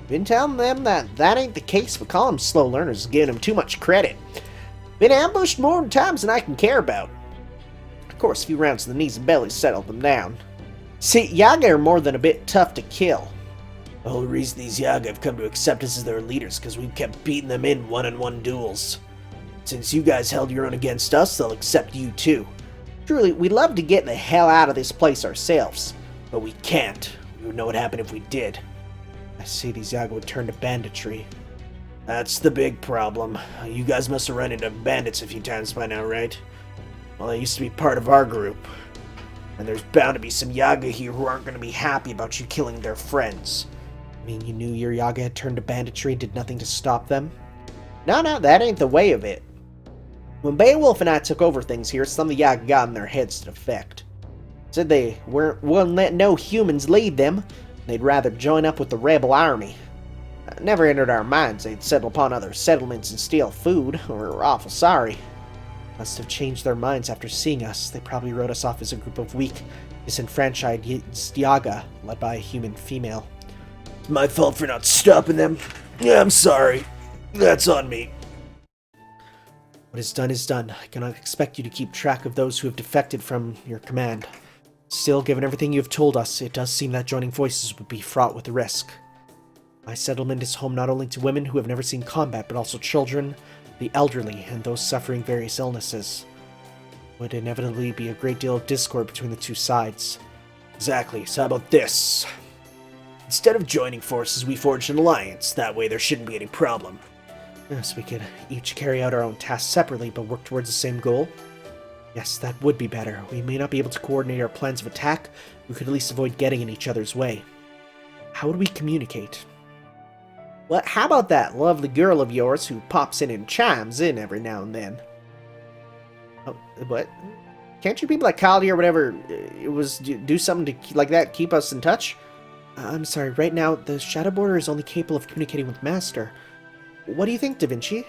Been telling them that ain't the case, but calling them slow learners is giving them too much credit. Been ambushed more times than I can care about. Of course, a few rounds to the knees and bellies settled them down. See, Yaga are more than a bit tough to kill.
The whole reason these Yaga have come to accept us as their leaders because we've kept beating them in one-on-one duels. Since you guys held your own against us, they'll accept you too.
Truly, we'd love to get the hell out of this place ourselves.
But we can't. We would know what happened if we did.
I see these Yaga would turn to banditry.
That's the big problem. You guys must have run into bandits a few times by now, right? Well, they used to be part of our group. And there's bound to be some Yaga here who aren't going to be happy about you killing their friends.
I mean, you knew your Yaga had turned to banditry and did nothing to stop them? No, that ain't the way of it. When Beowulf and I took over things here, some of the Yaga got in their heads to defect. Said they wouldn't let no humans lead them. They'd rather join up with the rebel army. Never entered our minds they'd settle upon other settlements and steal food. We're awful sorry. Must have changed their minds after seeing us. They probably wrote us off as a group of weak, disenfranchised Yaga, led by a human female.
It's my fault for not stopping them. Yeah, I'm sorry. That's on me.
What is done is done. I cannot expect you to keep track of those who have defected from your command. Still, given everything you have told us, it does seem that joining forces would be fraught with risk. My settlement is home not only to women who have never seen combat, but also children, the elderly, and those suffering various illnesses. Would inevitably be a great deal of discord between the two sides.
Exactly, so how about this? Instead of joining forces, we forged an alliance. That way there shouldn't be any problem.
Yes, we could each carry out our own tasks separately, but work towards the same goal. Yes, that would be better. We may not be able to coordinate our plans of attack, we could at least avoid getting in each other's way. How would we communicate? Well, how about that lovely girl of yours who pops in and chimes in every now and then? Oh, what? Can't you people like Caldi or whatever do something to like that, keep us in touch? I'm sorry, right now the Shadow Border is only capable of communicating with Master. What do you think, Da Vinci?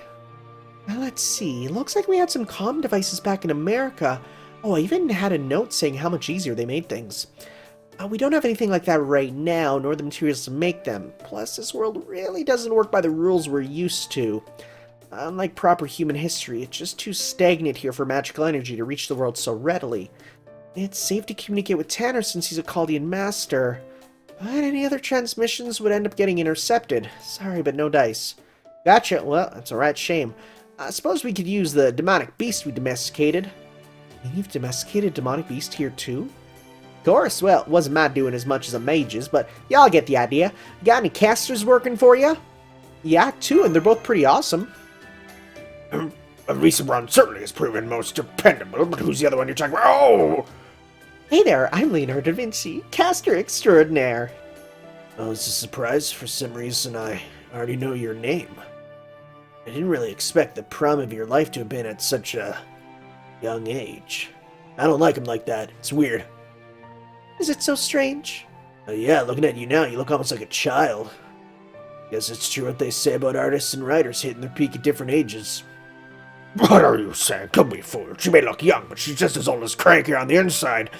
Well, let's see. Looks like we had some comm devices back in America. Oh, I even had a note saying how much easier they made things. We don't have anything like that right now, nor the materials to make them. Plus, this world really doesn't work by the rules we're used to. Unlike proper human history, it's just too stagnant here for magical energy to reach the world so readily. It's safe to communicate with Tanner since he's a Chaldean master. But any other transmissions would end up getting intercepted. Sorry, but no dice. Gotcha. Well, that's a right shame. I suppose we could use the demonic beast we domesticated. You've domesticated demonic beast here too? Of course. Well, it wasn't my doing as much as a mage's, but y'all get the idea. Got any casters working for you? Yeah, two, and they're both pretty awesome.
A recent run certainly has proven most dependable, but who's the other one you're talking about? Oh!
Hey there, I'm Leonardo da Vinci, caster extraordinaire.
Oh, it's a surprise. For some reason, I already know your name. I didn't really expect the prime of your life to have been at such a young age. I don't like him like that. It's weird.
Is it so strange?
Yeah, looking at you now, you look almost like a child. Guess it's true what they say about artists and writers hitting their peak at different ages. What are you saying? Don't be fooled. She may look young, but she's just as old as cranky on the inside.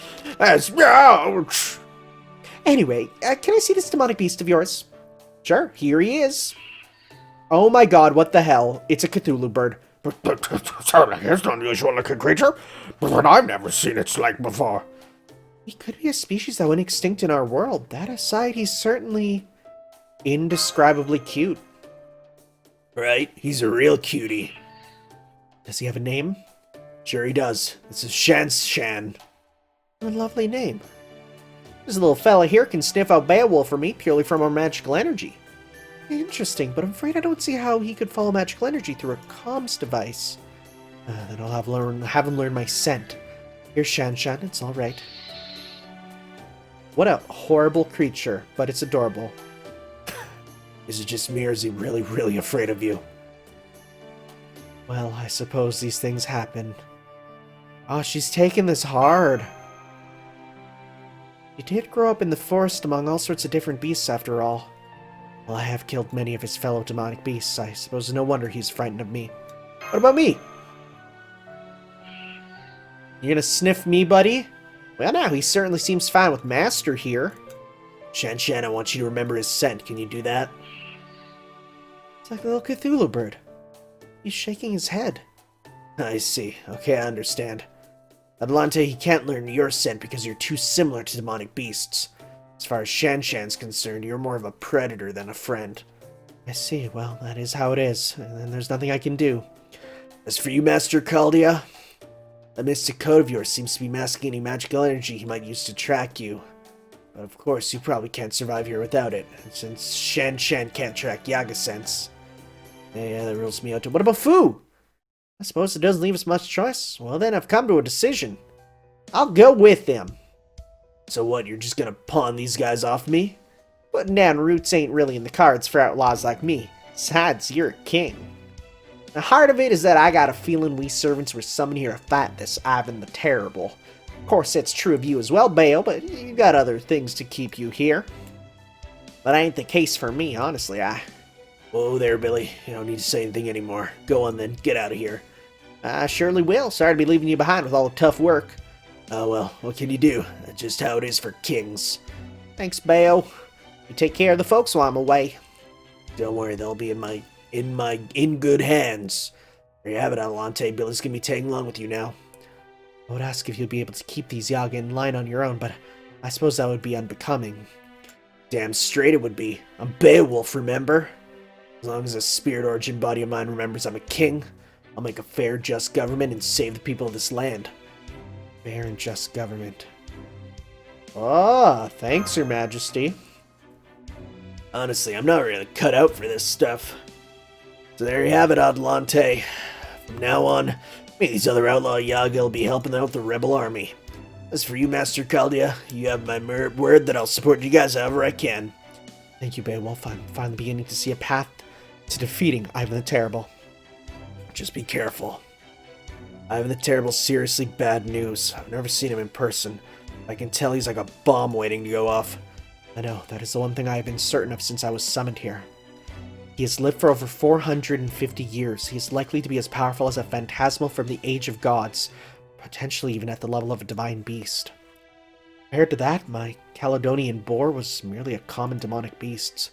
Ouch!
Anyway, can I see this demonic beast of yours? Sure, here he is. Oh my god, what the hell? It's a Cthulhu bird.
Certainly, it's an unusual looking creature, but I've never seen its like before.
He could be a species that went extinct in our world. That aside, he's certainly indescribably cute.
Right? He's a real cutie.
Does he have a name?
Sure he does. This is Shan.
A lovely name. This little fella here can sniff out Beowulf for me purely from our magical energy. Interesting, but I'm afraid I don't see how he could follow magical energy through a comms device. Then I'll have him learn my scent. Here's Shan, it's alright. What a horrible creature, but it's adorable.
Is it just me, or is he really, really afraid of you?
Well, I suppose these things happen. Oh, she's taking this hard. He did grow up in the forest among all sorts of different beasts after all. Well, I have killed many of his fellow demonic beasts. I suppose no wonder he's frightened of me. What about me? You gonna sniff me, buddy? Well, now, he certainly seems fine with Master here.
Shan, I want you to remember his scent. Can you do that?
It's like a little Cthulhu bird. He's shaking his head.
I see. Okay, I understand. Atalante, he can't learn your scent because you're too similar to demonic beasts. As far as Shan's concerned, you're more of a predator than a friend.
I see. Well, that is how it is, and there's nothing I can do.
As for you, Master Caldia, that mystic coat of yours seems to be masking any magical energy he might use to track you. But of course, you probably can't survive here without it, since Shan can't track Yaga sense. Yeah, that rules me out too. What about Fu?
I suppose it doesn't leave us much choice. Well, then I've come to a decision. I'll go with them.
So what, you're just gonna pawn these guys off me?
Putting down roots ain't really in the cards for outlaws like me. Besides, you're a king. The heart of it is that I got a feeling we servants were summoned here to fight this Ivan the Terrible. Of course, that's true of you as well, Bale, but you got other things to keep you here. That ain't the case for me, honestly.
Whoa there, Billy. You don't need to say anything anymore. Go on then, get out of here.
I surely will. Sorry to be leaving you behind with all the tough work.
Oh well, what can you do? That's just how it is for kings.
Thanks, Bale. You take care of the folks while I'm away.
Don't worry, they'll be in good hands. There you have it, Atalante. Billy's gonna be tagging along with you now.
I would ask if you'd be able to keep these Yaga in line on your own, but I suppose that would be unbecoming.
Damn straight it would be. I'm Beowulf, remember? As long as a spirit origin body of mine remembers I'm a king, I'll make a fair, just government and save the people of this land.
Fair and just government. Ah, thanks, Your Majesty.
Honestly, I'm not really cut out for this stuff. So there you have it, Atalante. From now on, me and these other outlaw Yaga will be helping out the rebel army. As for you, Master Caldia, you have my word that I'll support you guys however I can.
Thank you, Beowulf. I'm finally beginning to see a path to defeating Ivan the Terrible.
Just be careful. Ivan the Terrible's seriously bad news. I've never seen him in person. I can tell he's like a bomb waiting to go off.
I know, that is the one thing I have been certain of since I was summoned here. He has lived for over 450 years. He is likely to be as powerful as a phantasmal from the Age of Gods, potentially even at the level of a divine beast. Compared to that, my Caledonian boar was merely a common demonic beast.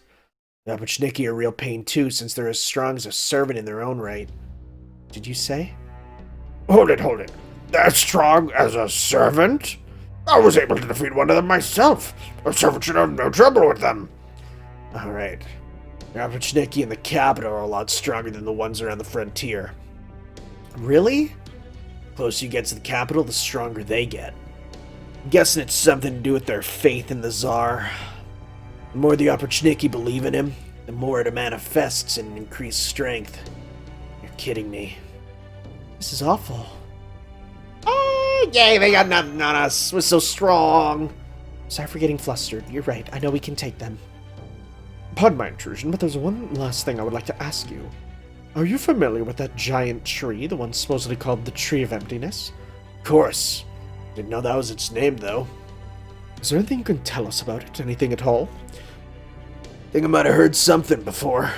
The Opportunity are real pain too, since they're as strong as a servant in their own right.
Did you say?
Hold it. As strong as a servant? I was able to defeat one of them myself. A servant should have no trouble with them.
Alright. The Opportunity in the capital are a lot stronger than the ones around the frontier.
Really?
The closer you get to the capital, the stronger they get. I'm guessing it's something to do with their faith in the Tsar. The more the Opportunity believe in him, the more it manifests in increased strength. You're kidding me.
This is awful.
Oh, yay, they got nothing on us. We're so strong.
Sorry for getting flustered. You're right. I know we can take them.
Pardon my intrusion, but there's one last thing I would like to ask you. Are you familiar with that giant tree, the one supposedly called the Tree of Emptiness?
Of course. Didn't know that was its name, though.
Is there anything you can tell us about it? Anything at all?
Think I might have heard something before.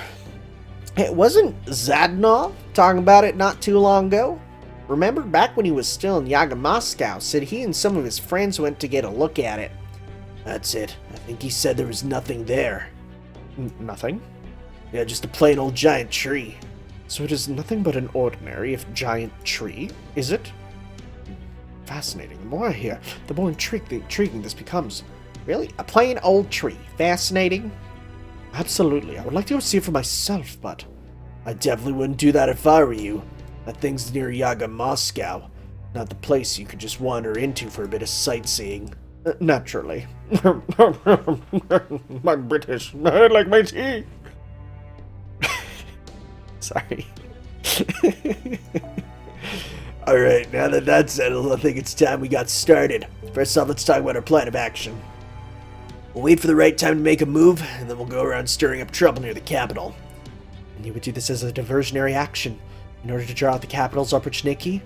It wasn't Zadnov talking about it not too long ago? Remember back when he was still in Yaga Moscow, said he and some of his friends went to get a look at it.
That's it. I think he said there was nothing there.
Nothing?
Yeah, just a plain old giant tree.
So it is nothing but an ordinary, if giant tree, is it? Fascinating. The more I hear, the more intriguing this becomes. Really? A plain old tree. Fascinating? Absolutely. I would like to go see it for myself, but...
I definitely wouldn't do that if I were you. That thing's near Yaga Moscow. Not the place you could just wander into for a bit of sightseeing.
Naturally.
I'm British. I like my tea.
Sorry.
Alright, now that that's settled, I think it's time we got started. First off, let's talk about our plan of action. We'll wait for the right time to make a move, and then we'll go around stirring up trouble near the capital.
And you would do this as a diversionary action, in order to draw out the capital's opportunity?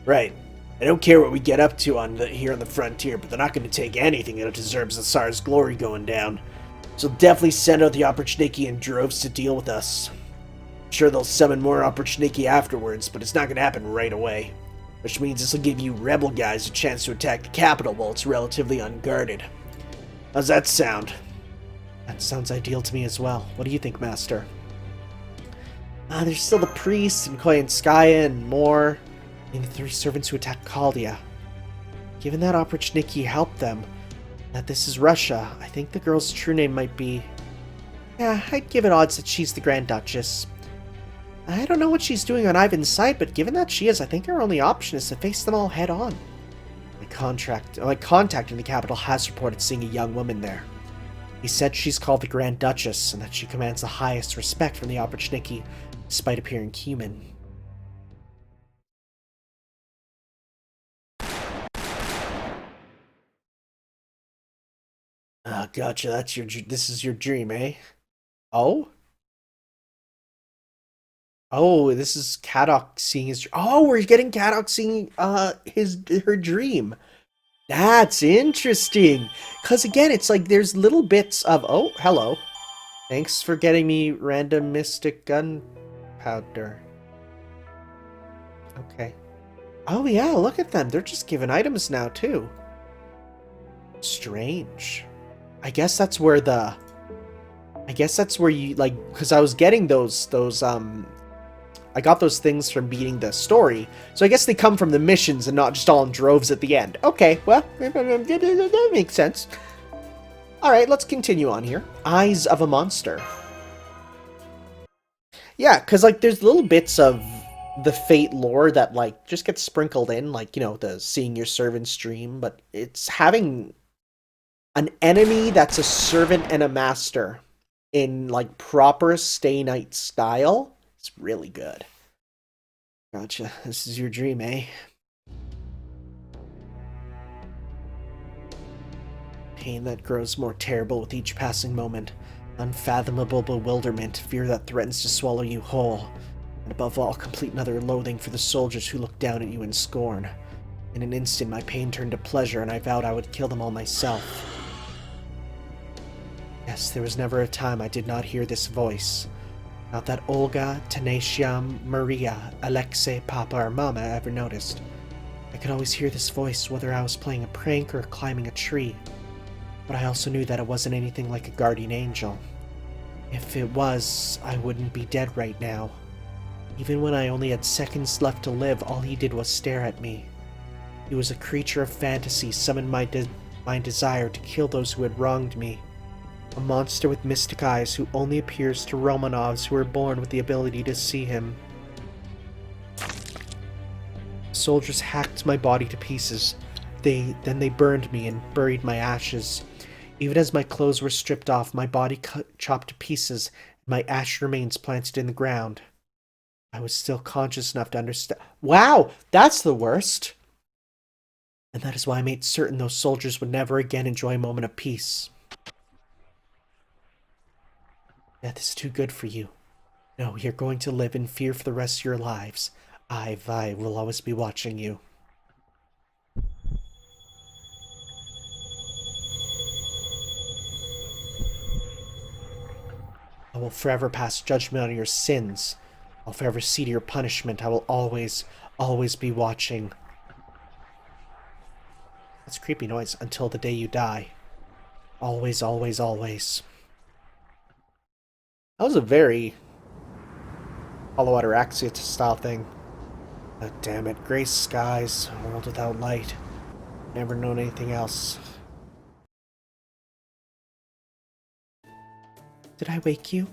Right. I don't care what we get up to here on the frontier, but they're not going to take anything that deserves the Tsar's glory going down. So definitely send out the opportunity in droves to deal with us. I'm sure they'll summon more opportunity afterwards, but it's not going to happen right away. Which means this will give you rebel guys a chance to attack the capital while it's relatively unguarded. How's that sound?
That sounds ideal to me as well. What do you think, Master? There's still the priests and Koyanskaya and more. And the 3 servants who attacked Chaldea. Given that opportunity helped them, that this is Russia, I think the girl's true name might be... Yeah, I'd give it odds that she's the Grand Duchess. I don't know what she's doing on Ivan's side, but given that she is, I think our only option is to face them all head on. My contact in the capital has reported seeing a young woman there. He said she's called the Grand Duchess, and that she commands the highest respect from the opportunity, despite appearing human.
Ah, gotcha. This is your dream, eh?
Oh? Oh, this is Caddock seeing his... Oh, we're getting Caddock seeing her dream. That's interesting. Because again, it's like there's little bits of... Oh, hello. Thanks for getting me random mystic gunpowder. Okay. Oh yeah, look at them. They're just giving items now, too. Strange. I guess that's where you, like, because I was getting those, I got those things from beating the story, so I guess they come from the missions and not just all in droves at the end. Okay, well, that makes sense. Alright, let's continue on here. Eyes of a Monster. Yeah, because, like, there's little bits of the Fate lore that, like, just gets sprinkled in, like, you know, the seeing your servant's dream, but it's having an enemy that's a servant and a master in, like, proper Stay Night style. It's really good. Gotcha. This is your dream, eh? Pain that grows more terrible with each passing moment. Unfathomable bewilderment, fear that threatens to swallow you whole. And above all, complete and utter loathing for the soldiers who look down at you in scorn. In an instant, my pain turned to pleasure, and I vowed I would kill them all myself. Yes, there was never a time I did not hear this voice. Not that Olga, Tanasia, Maria, Alexei, Papa, or Mama ever noticed. I could always hear this voice whether I was playing a prank or climbing a tree. But I also knew that it wasn't anything like a guardian angel. If it was, I wouldn't be dead right now. Even when I only had seconds left to live, all he did was stare at me. He was a creature of fantasy, summoned my desire to kill those who had wronged me. A monster with mystic eyes who only appears to Romanovs who are born with the ability to see him. Soldiers hacked my body to pieces. Then they burned me and buried my ashes. Even as my clothes were stripped off, my body chopped to pieces, and my ash remains planted in the ground. I was still conscious enough to understand. Wow, that's the worst! And that is why I made certain those soldiers would never again enjoy a moment of peace. Death is too good for you. No, you're going to live in fear for the rest of your lives. I will always be watching you. will forever pass judgment on your sins. I'll forever see to your punishment. I will always, always be watching. That's a creepy noise. Until the day you die. Always, always, always. That was a very Hollow Outer Axia style thing. Oh, damn it. Gray skies, a world without light. Never known anything else. Did I wake you?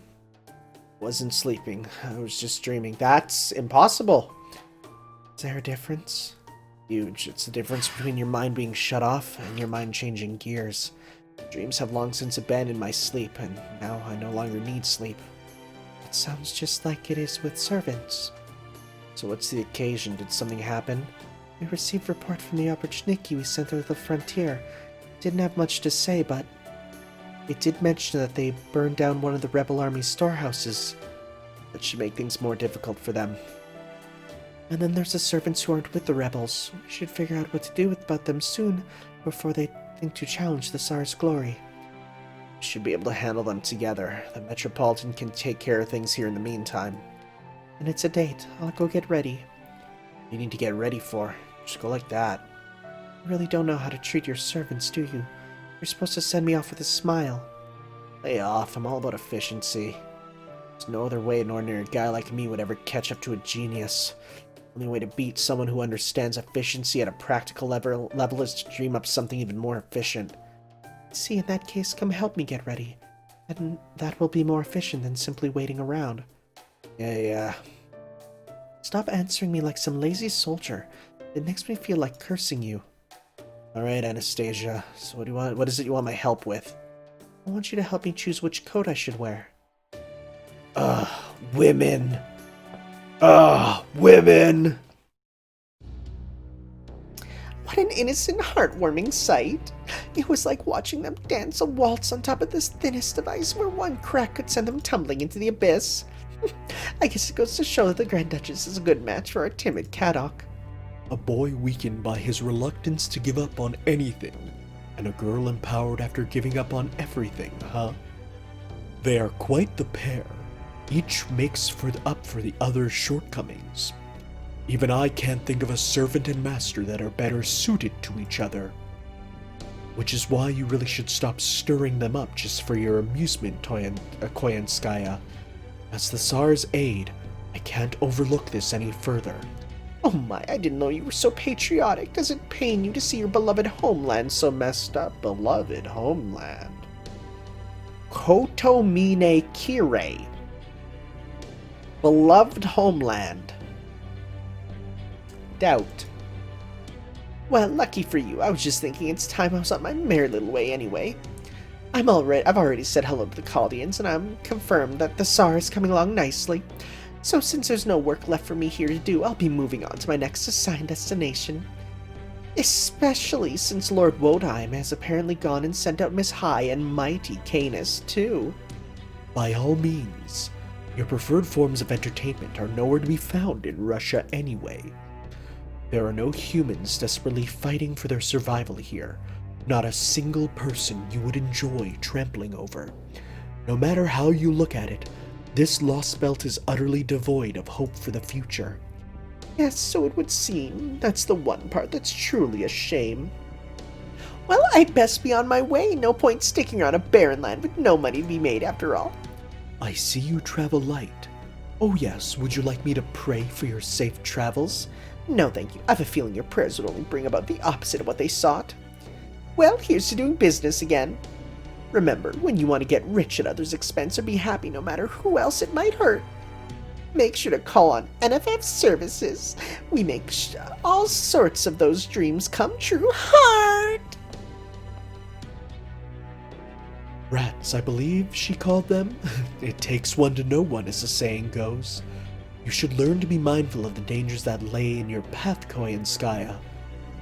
Wasn't sleeping. I was just dreaming. That's impossible. Is there a difference? Huge. It's the difference between your mind being shut off and your mind changing gears. Dreams have long since abandoned my sleep, and now I no longer need sleep. It sounds just like it is with servants. So what's the occasion? Did something happen? We received report from the Obrachnicki we sent to the frontier. Didn't have much to say, but it did mention that they burned down one of the rebel army's storehouses. That should make things more difficult for them. And then there's the servants who aren't with the rebels. We should figure out what to do about them soon, before they think to challenge the Tsar's glory. We should be able to handle them together. The Metropolitan can take care of things here in the meantime. And it's a date. I'll go get ready. You need to get ready for. Just go like that. You really don't know how to treat your servants, do you? You're supposed to send me off with a smile. Lay off. I'm all about efficiency. There's no other way an ordinary guy like me would ever catch up to a genius. The only way to beat someone who understands efficiency at a practical level is to dream up something even more efficient. See, in that case, come help me get ready. And that will be more efficient than simply waiting around. Yeah. Stop answering me like some lazy soldier. It makes me feel like cursing you. Alright, Anastasia. So what do you want? What is it you want my help with? I want you to help me choose which coat I should wear.
Women. Women.
What an innocent, heartwarming sight. It was like watching them dance a waltz on top of this thinnest device where one crack could send them tumbling into the abyss. I guess it goes to show that the Grand Duchess is a good match for our timid Caddock.
A boy weakened by his reluctance to give up on anything, and a girl empowered after giving up on everything, huh? They are quite the pair. Each makes up for the other's shortcomings. Even I can't think of a servant and master that are better suited to each other. Which is why you really should stop stirring them up just for your amusement, Koyanskaya. As the Tsar's aide, I can't overlook this any further.
Oh my, I didn't know you were so patriotic. Does it pain you to see your beloved homeland so messed up? Beloved homeland. Kotomine Kirei. Beloved homeland. Doubt. Well, lucky for you. I was just thinking it's time I was on my merry little way anyway. I've already said hello to the Chaldeans, and I'm confirmed that the Tsar is coming along nicely. So since there's no work left for me here to do, I'll be moving on to my next assigned destination. Especially since Lord Wodheim has apparently gone and sent out Miss High and Mighty Canis, too.
By all means. Your preferred forms of entertainment are nowhere to be found in Russia anyway. There are no humans desperately fighting for their survival here. Not a single person you would enjoy trampling over. No matter how you look at it, this Lostbelt is utterly devoid of hope for the future.
Yes, so it would seem. That's the one part that's truly a shame. Well, I'd best be on my way. No point sticking around a barren land with no money to be made after all.
I see you travel light. Oh yes, would you like me to pray for your safe travels?
No, thank you. I have a feeling your prayers would only bring about the opposite of what they sought. Well, here's to doing business again. Remember, when you want to get rich at others' expense or be happy no matter who else it might hurt, make sure to call on NFF Services. We make all sorts of those dreams come true. Heart!
Rats, I believe she called them. It takes one to know one, as the saying goes. You should learn to be mindful of the dangers that lay in your path, Koyanskaya.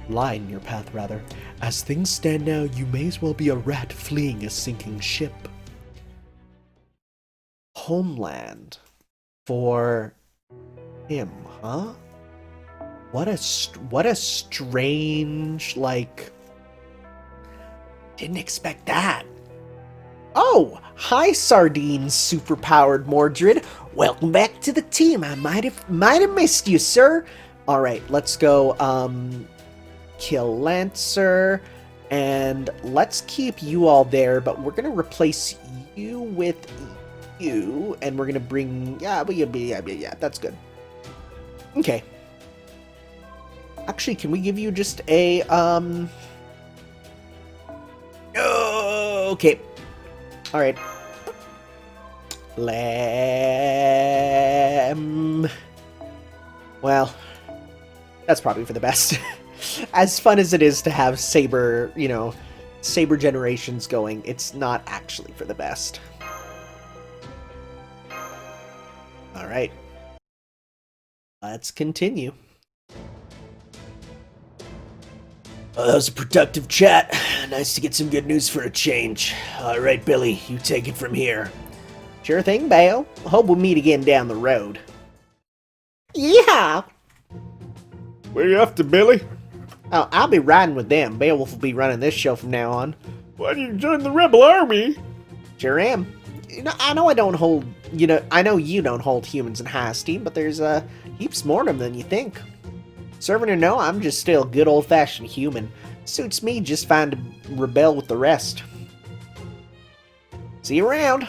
Lie in your path, rather. As things stand now, you may as well be a rat fleeing a sinking ship.
Homeland. For him, huh? What a strange, like... Didn't expect that. Oh, hi, Sardine, superpowered Mordred. Welcome back to the team. I might have missed you, sir. All right, let's go. Kill Lancer, and let's keep you all there. But we're gonna replace you with you, and we're gonna bring. Yeah, that's good. Okay. Actually, can we give you just a Okay. All right. Well, that's probably for the best. As fun as it is to have Saber, Saber generations going, it's not actually for the best. All right. Let's continue.
Well, that was a productive chat. Nice to get some good news for a change. All right, Billy, you take it from here.
Sure thing, Bale. Hope we'll meet again down the road. Yeah.
Where you off to, Billy?
Oh, I'll be riding with them. Beowulf will be running this show from now on.
Why do you join the rebel army?
Sure am. I know I know you don't hold humans in high esteem, but there's heaps more of them than you think. Servant or no, I'm just still a good old-fashioned human. Suits me just fine to rebel with the rest. See you around.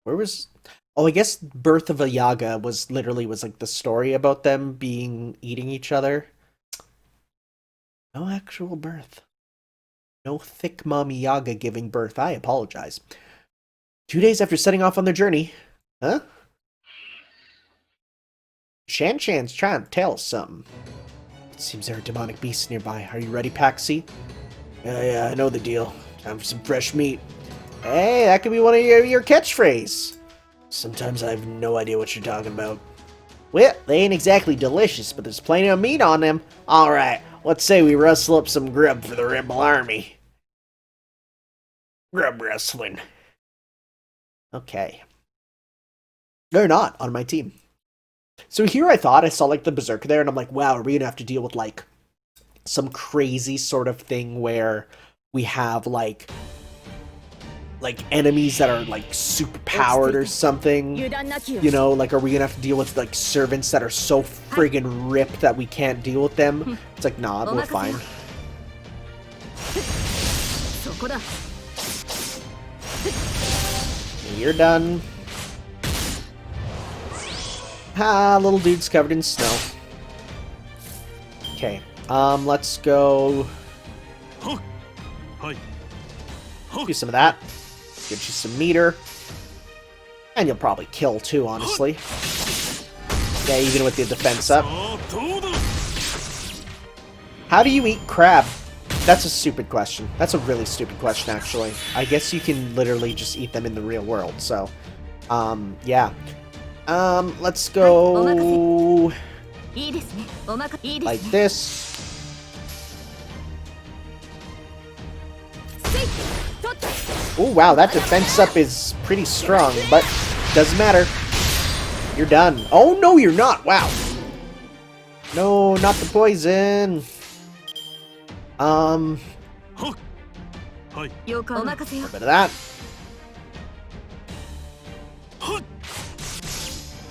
Where was... Oh, I guess Birth of a Yaga was like the story about them eating each other. No actual birth. No thick mommy Yaga giving birth. I apologize. 2 days after setting off on their journey. Huh? Shan Shan's trying to tell us something. It seems there are demonic beasts nearby. Are you ready, Paxi?
Yeah, I know the deal. Time for some fresh meat.
Hey, that could be one of your catchphrase.
Sometimes I have no idea what you're talking about.
Well, they ain't exactly delicious, but there's plenty of meat on them. Alright, let's say we rustle up some grub for the rebel army.
Grub wrestling.
Okay. They're not on my team. So here I thought I saw like the Berserker there, and I'm like, wow, are we gonna have to deal with like some crazy sort of thing where we have like enemies that are like super powered or something? You know, like are we gonna have to deal with like servants that are so friggin' ripped that we can't deal with them? It's like, nah, we're fine. You're done. Ah, little dude's covered in snow. Okay, let's go do some of that. Get you some meter. And you'll probably kill too, honestly. Yeah, even with the defense up. How do you eat crab? That's a stupid question. That's a really stupid question, actually. I guess you can literally just eat them in the real world, so... yeah. Let's go... like this. Oh, wow, that defense up is pretty strong, but doesn't matter. You're done. Oh, no, you're not. Wow. No, not the poison. A bit of that.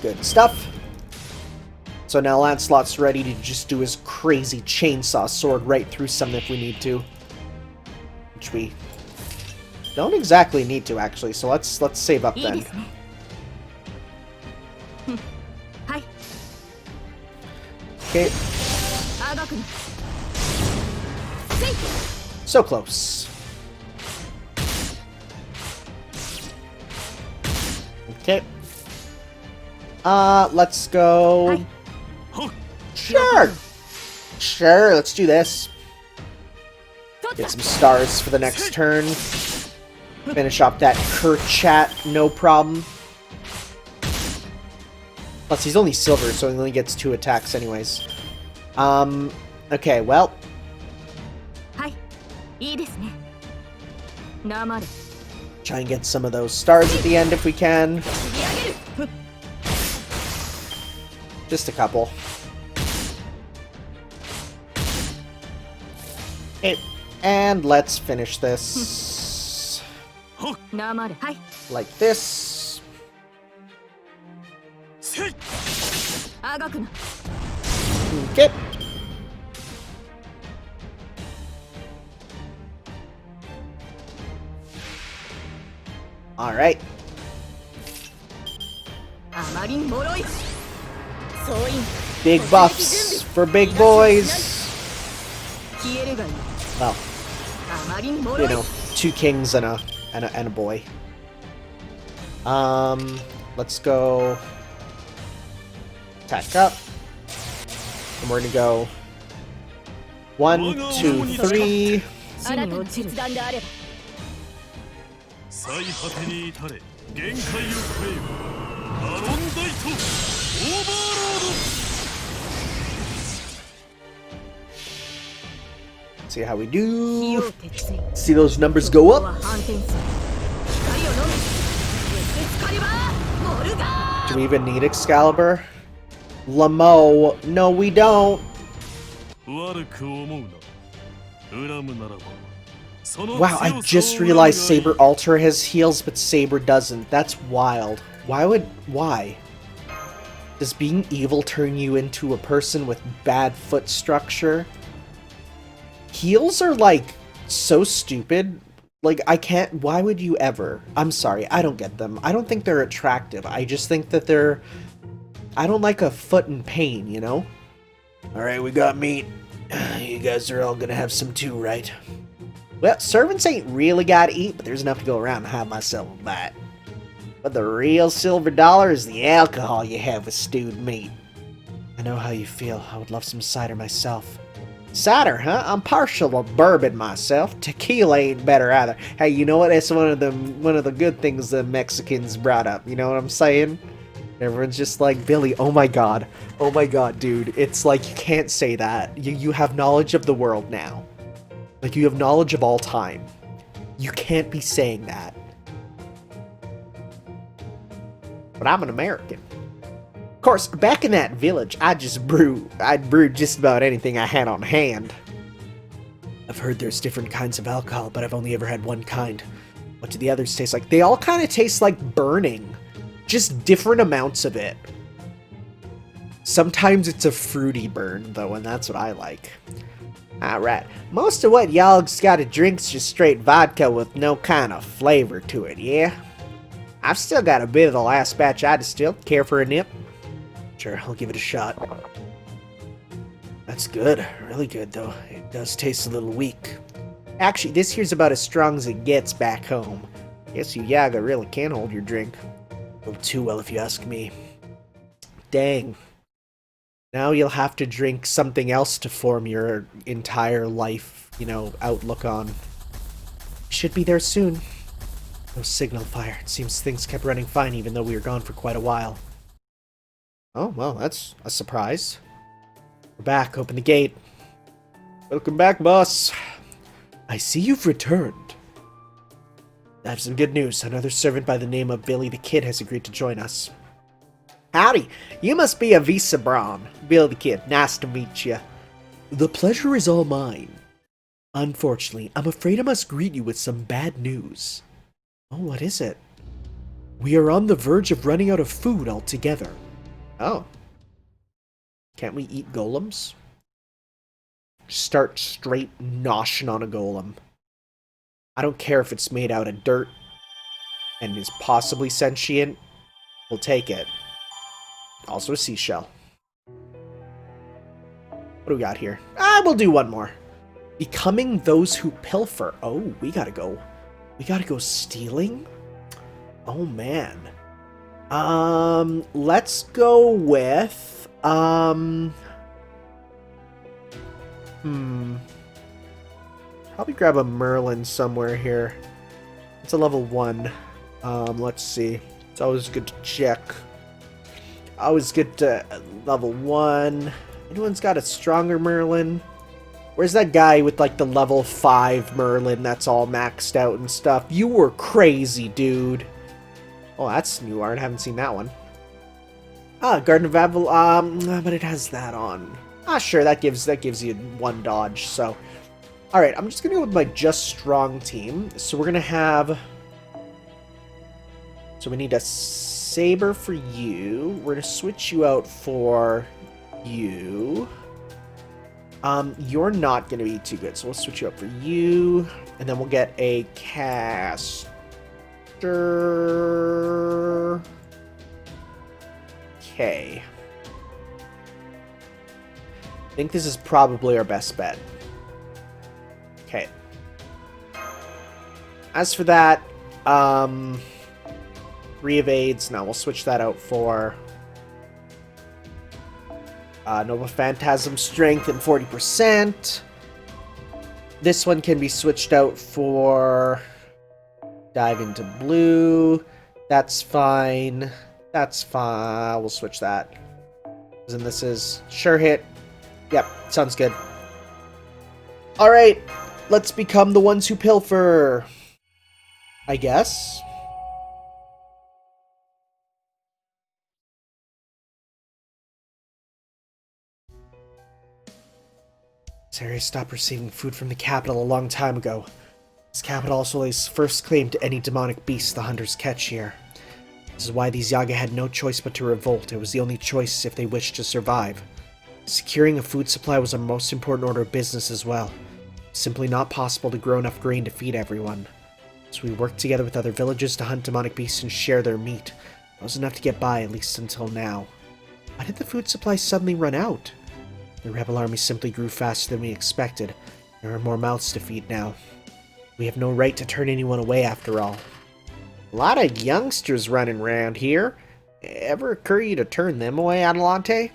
Good stuff. So now Lancelot's ready to just do his crazy chainsaw sword right through something if we need to. Which we don't exactly need to, actually, so let's save up then. Okay. So close. Okay. Let's go... Sure! Sure, let's do this. Get some stars for the next turn. Finish up that chat, no problem. Plus, he's only silver, so he only gets 2 attacks anyways. Okay, well... try and get some of those stars at the end if we can. Just a couple. Okay, and let's finish this. Like this. Okay. Alright. Big buffs for big boys. Well, you know, 2 kings and a boy. Let's go attack up. And we're gonna go 1, 2, 3.
最果てに至れ限界を超えよアロンダイトオーバーロー
See how we do. See those numbers go up. Do we even need Excalibur? Lamo. No, we don't.
悪く思うな恨むならば
Wow, I just realized Saber Alter has heals, but Saber doesn't. That's wild. Why? Does being evil turn you into a person with bad foot structure? Heals are, like, so stupid. Like, I can't... Why would you ever? I'm sorry, I don't get them. I don't think they're attractive. I just think that they're... I don't like a foot in pain, you know?
Alright, we got meat. You guys are all gonna have some too, right?
Well, servants ain't really gotta eat, but there's enough to go around and have myself a bite. But the real silver dollar is the alcohol you have with stewed meat. I know how you feel. I would love some cider myself. Cider, huh? I'm partial to bourbon myself. Tequila ain't better either. Hey, you know what? That's one of the good things the Mexicans brought up. You know what I'm saying? Everyone's just like, Billy, oh my god, dude. It's like, you can't say that. You have knowledge of the world now. Like, you have knowledge of all time. You can't be saying that. But I'm an American. Of course, back in that village, I'd brew just about anything I had on hand. I've heard there's different kinds of alcohol, but I've only ever had one kind. What do the others taste like? They all kind of taste like burning. Just different amounts of it. Sometimes it's a fruity burn, though, and that's what I like. Alright, most of what y'all's gotta drink's just straight vodka with no kind of flavor to it, yeah? I've still got a bit of the last batch I distilled. Care for a nip? Sure, I'll give it a shot.
That's good. Really good, though. It does taste a little weak.
Actually, this here's about as strong as it gets back home. Guess you Yaga really can hold your drink.
A little too well, if you ask me.
Dang. Now you'll have to drink something else to form your entire life, you know, outlook on. Should be there soon. No signal fire. It seems things kept running fine even though we were gone for quite a while. Oh, well, that's a surprise. We're back. Open the gate. Welcome back, boss.
I see you've returned.
I have some good news. Another servant by the name of Billy the Kid has agreed to join us. Howdy. You must be a Visa Braun. Billy the Kid. Nice to meet you.
The pleasure is all mine. Unfortunately, I'm afraid I must greet you with some bad news.
Oh, what is it?
We are on the verge of running out of food altogether.
Oh. Can't we eat golems? Start straight noshing on a golem. I don't care if it's made out of dirt and is possibly sentient. We'll take it. Also a seashell. What do we got here? We'll do one more. Becoming those who pilfer. Oh, we gotta go. We gotta go stealing? Oh, man. Let's go with, probably grab a Merlin somewhere here. It's a level 1. Let's see. It's always good to check. Always good to level 1. Anyone's got a stronger Merlin? Where's that guy with, like, the level 5 Merlin that's all maxed out and stuff? You were crazy, dude. Oh, that's new art. I haven't seen that one. Garden of Avalon, but it has that on. Sure, that gives you 1 dodge, so. Alright, I'm just gonna go with my just strong team. So we're gonna have So we need a saber for you. We're going to switch you out for you. You're not going to be too good, so we'll switch you up for you. And then we'll get a caster. Okay. I think this is probably our best bet. Okay. As for that, 3 evades. Now we'll switch that out for Noble Phantasm Strength and 40%. This one can be switched out for Dive into Blue. That's fine. That's fine. We'll switch that. And this is Sure Hit. Yep, sounds good. Alright, let's become the ones who pilfer. I guess. This area stopped receiving food from the capital a long time ago. This capital also lays first claim to any demonic beasts the hunters catch here. This is why these Yaga had no choice but to revolt. It was the only choice if they wished to survive. Securing a food supply was a most important order of business as well. Simply not possible to grow enough grain to feed everyone. So we worked together with other villages to hunt demonic beasts and share their meat. That was enough to get by, at least until now. Why did the food supply suddenly run out? The rebel army simply grew faster than we expected. There are more mouths to feed now. We have no right to turn anyone away after all. A lot of youngsters running around here. Ever occur to you to turn them away, Atalante?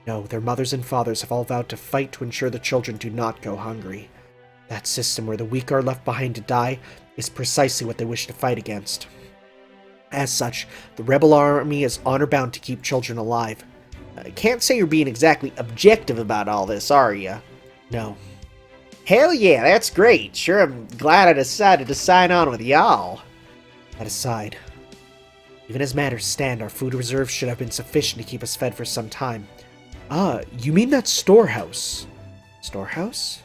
No, their mothers and fathers have all vowed to fight to ensure the children do not go hungry. That system where the weak are left behind to die is precisely what they wish to fight against. As such, the rebel army is honor-bound to keep children alive. I can't say you're being exactly objective about all this, are you? No. Hell yeah, that's great. Sure, I'm glad I decided to sign on with y'all. That aside, even as matters stand, our food reserves should have been sufficient to keep us fed for some time. Ah, you mean that storehouse? Storehouse?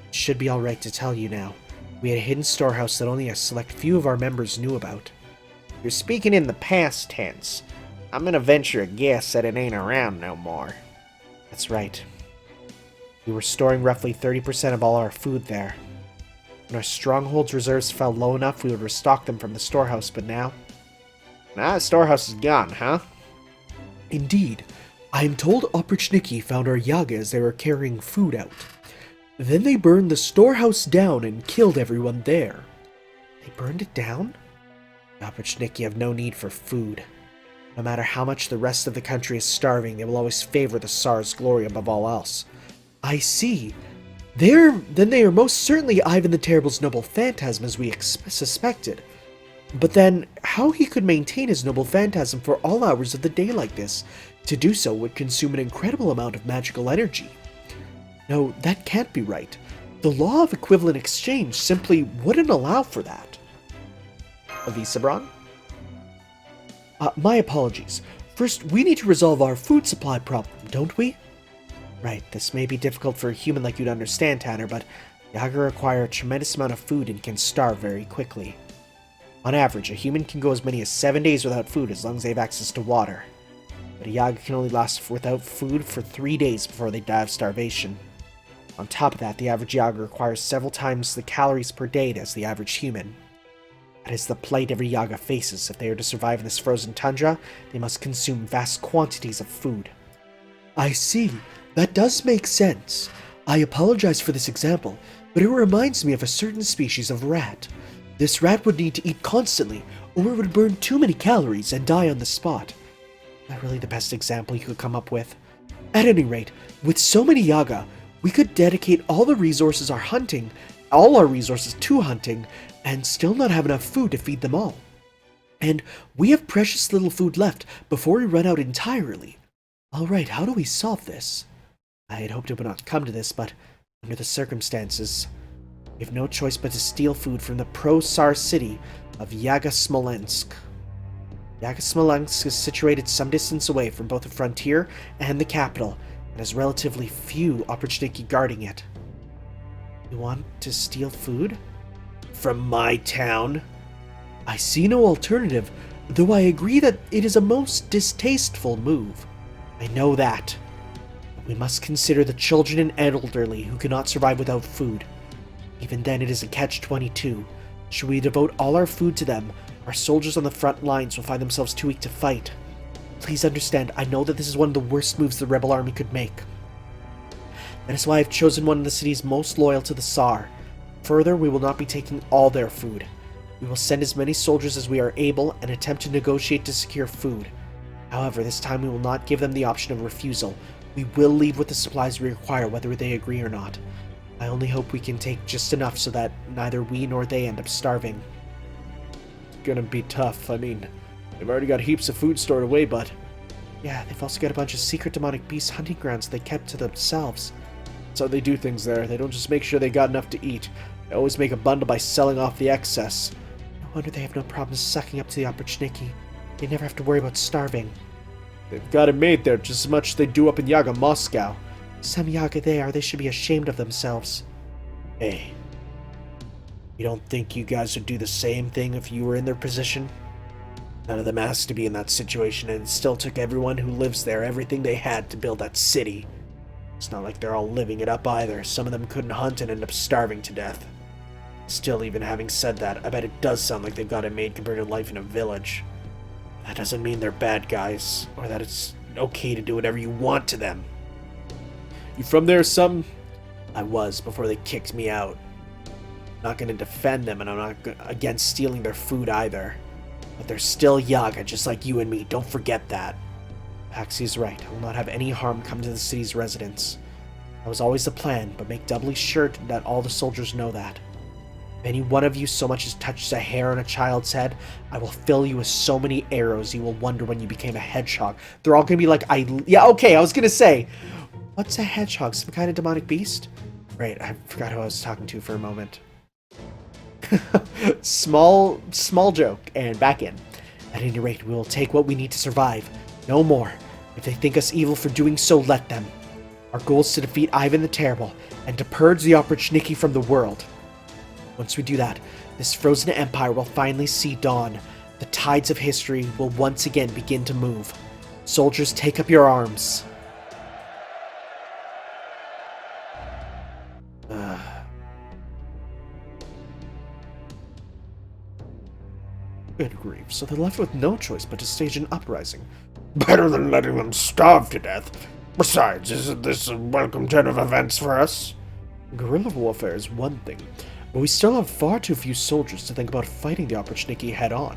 It should be alright to tell you now. We had a hidden storehouse that only a select few of our members knew about. You're speaking in the past tense. I'm gonna venture a guess that it ain't around no more. That's right. We were storing roughly 30% of all our food there. When our stronghold's reserves fell low enough, we would restock them from the storehouse, but now... Now the storehouse is gone, huh?
Indeed. I am told Oprichniki found our Yaga as they were carrying food out. Then they burned the storehouse down and killed everyone there.
They burned it down? The Oprichniki have no need for food. No matter how much the rest of the country is starving, they will always favor the Tsar's glory above all else.
I see. Then they are most certainly Ivan the Terrible's noble phantasm as we suspected. But then, how he could maintain his noble phantasm for all hours of the day like this? To do so would consume an incredible amount of magical energy. No, that can't be right. The law of equivalent exchange simply wouldn't allow for that.
Avisabron?
My apologies. First, we need to resolve our food supply problem, don't we?
Right, this may be difficult for a human like you to understand, Tanner, but Yaga require a tremendous amount of food and can starve very quickly. On average, a human can go as many as 7 days without food as long as they have access to water. But a Yaga can only last without food for 3 days before they die of starvation. On top of that, the average Yaga requires several times the calories per day as the average human. That is the plight every Yaga faces. If they are to survive in this frozen tundra, they must consume vast quantities of food.
I see. That does make sense. I apologize for this example, but it reminds me of a certain species of rat. This rat would need to eat constantly, or it would burn too many calories and die on the spot.
Is that really the best example you could come up with?
At any rate, with so many Yaga, we could dedicate all our resources to hunting, and still not have enough food to feed them all. And we have precious little food left before we run out entirely. Alright, how do we solve this?
I had hoped it would not come to this, but under the circumstances, we have no choice but to steal food from the pro-Tsar city of Yaga Smolensk. Yaga Smolensk is situated some distance away from both the frontier and the capital, and has relatively few Oprichniki guarding it. You want to steal food?
From my town?
I see no alternative.
Though I agree that it is a most distasteful move. I know that. But we must consider the children and elderly who cannot survive without food. Even then, it is a catch-22. Should we devote all our food to them, our soldiers on the front lines will find themselves too weak to fight. Please understand, I know that this is one of the worst moves the rebel army could make. That is why I've chosen one of the cities most loyal to the Tsar. Further, we will not be taking all their food. We will send as many soldiers as we are able and attempt to negotiate to secure food. However, this time we will not give them the option of refusal. We will leave with the supplies we require, whether they agree or not. I only hope we can take just enough so that neither we nor they end up starving. It's gonna be tough. I mean, they've already got heaps of food stored away, but... yeah, they've also got a bunch of secret demonic beast hunting grounds they kept to themselves. That's how they do things there. They don't just make sure they got enough to eat. They always make a bundle by selling off the excess. No wonder they have no problems sucking up to the opportunity. They never have to worry about starving. They've got it made there just as much as they do up in Yaga, Moscow. Some Yaga they should be ashamed of themselves. Hey, you don't think you guys would do the same thing if you were in their position? None of them asked to be in that situation, and it still took everyone who lives there everything they had to build that city. It's not like they're all living it up either. Some of them couldn't hunt and end up starving to death. Still, even having said that, I bet it does sound like they've got it made compared to life in a village. That doesn't mean they're bad guys, or that it's okay to do whatever you want to them. You from there, son? I was, before they kicked me out. I'm not going to defend them, and I'm not against stealing their food either. But they're still Yaga, just like you and me. Don't forget that. Paxi right. I will not have any harm come to the city's residents. That was always the plan, but make doubly sure that all the soldiers know that. If any one of you so much as touches a hair on a child's head, I will fill you with so many arrows you will wonder when you became a hedgehog. They're all going to be like, yeah, okay, I was going to say... what's a hedgehog? Some kind of demonic beast? Right, I forgot who I was talking to for a moment. small joke, and back in. At any rate, we will take what we need to survive. No more. If they think us evil for doing so, let them. Our goal is to defeat Ivan the Terrible, and to purge the Opportunity from the world. Once we do that, this frozen empire will finally see dawn. The tides of history will once again begin to move. Soldiers, take up your arms. Good grief, so they're left with no choice but to stage an uprising.
Better than letting them starve to death. Besides, isn't this a welcome turn of events for us?
Guerrilla warfare is one thing, but we still have far too few soldiers to think about fighting the Opportunity head-on.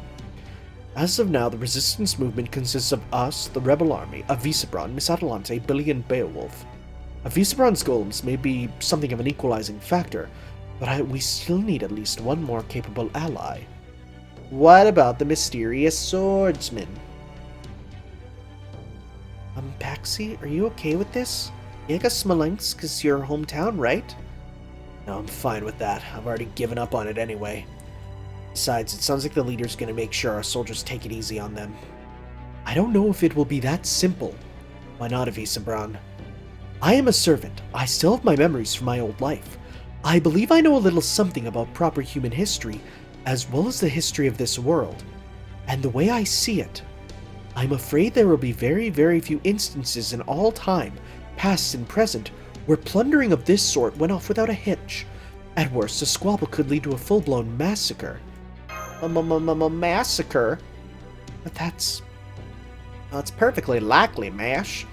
As of now, the resistance movement consists of us, the rebel army, Avisabron, Miss Atalante, Billy, and Beowulf. Avisabron's golems may be something of an equalizing factor, but we still need at least one more capable ally. What about the mysterious swordsman? Paxi, are you okay with this? Yaga Smolensk is your hometown, right? No, I'm fine with that. I've already given up on it anyway. Besides, it sounds like the leader's gonna make sure our soldiers take it easy on them. I don't know if it will be that simple. Why not, Avisabron? I am a servant. I still have my memories from my old life. I believe I know a little something about proper human history, as well as the history of this world. And the way I see it, I'm afraid there will be very, very few instances in all time, past and present, where plundering of this sort went off without a hitch. At worst, a squabble could lead to a full-blown massacre. Massacre? But that's perfectly likely, Mash.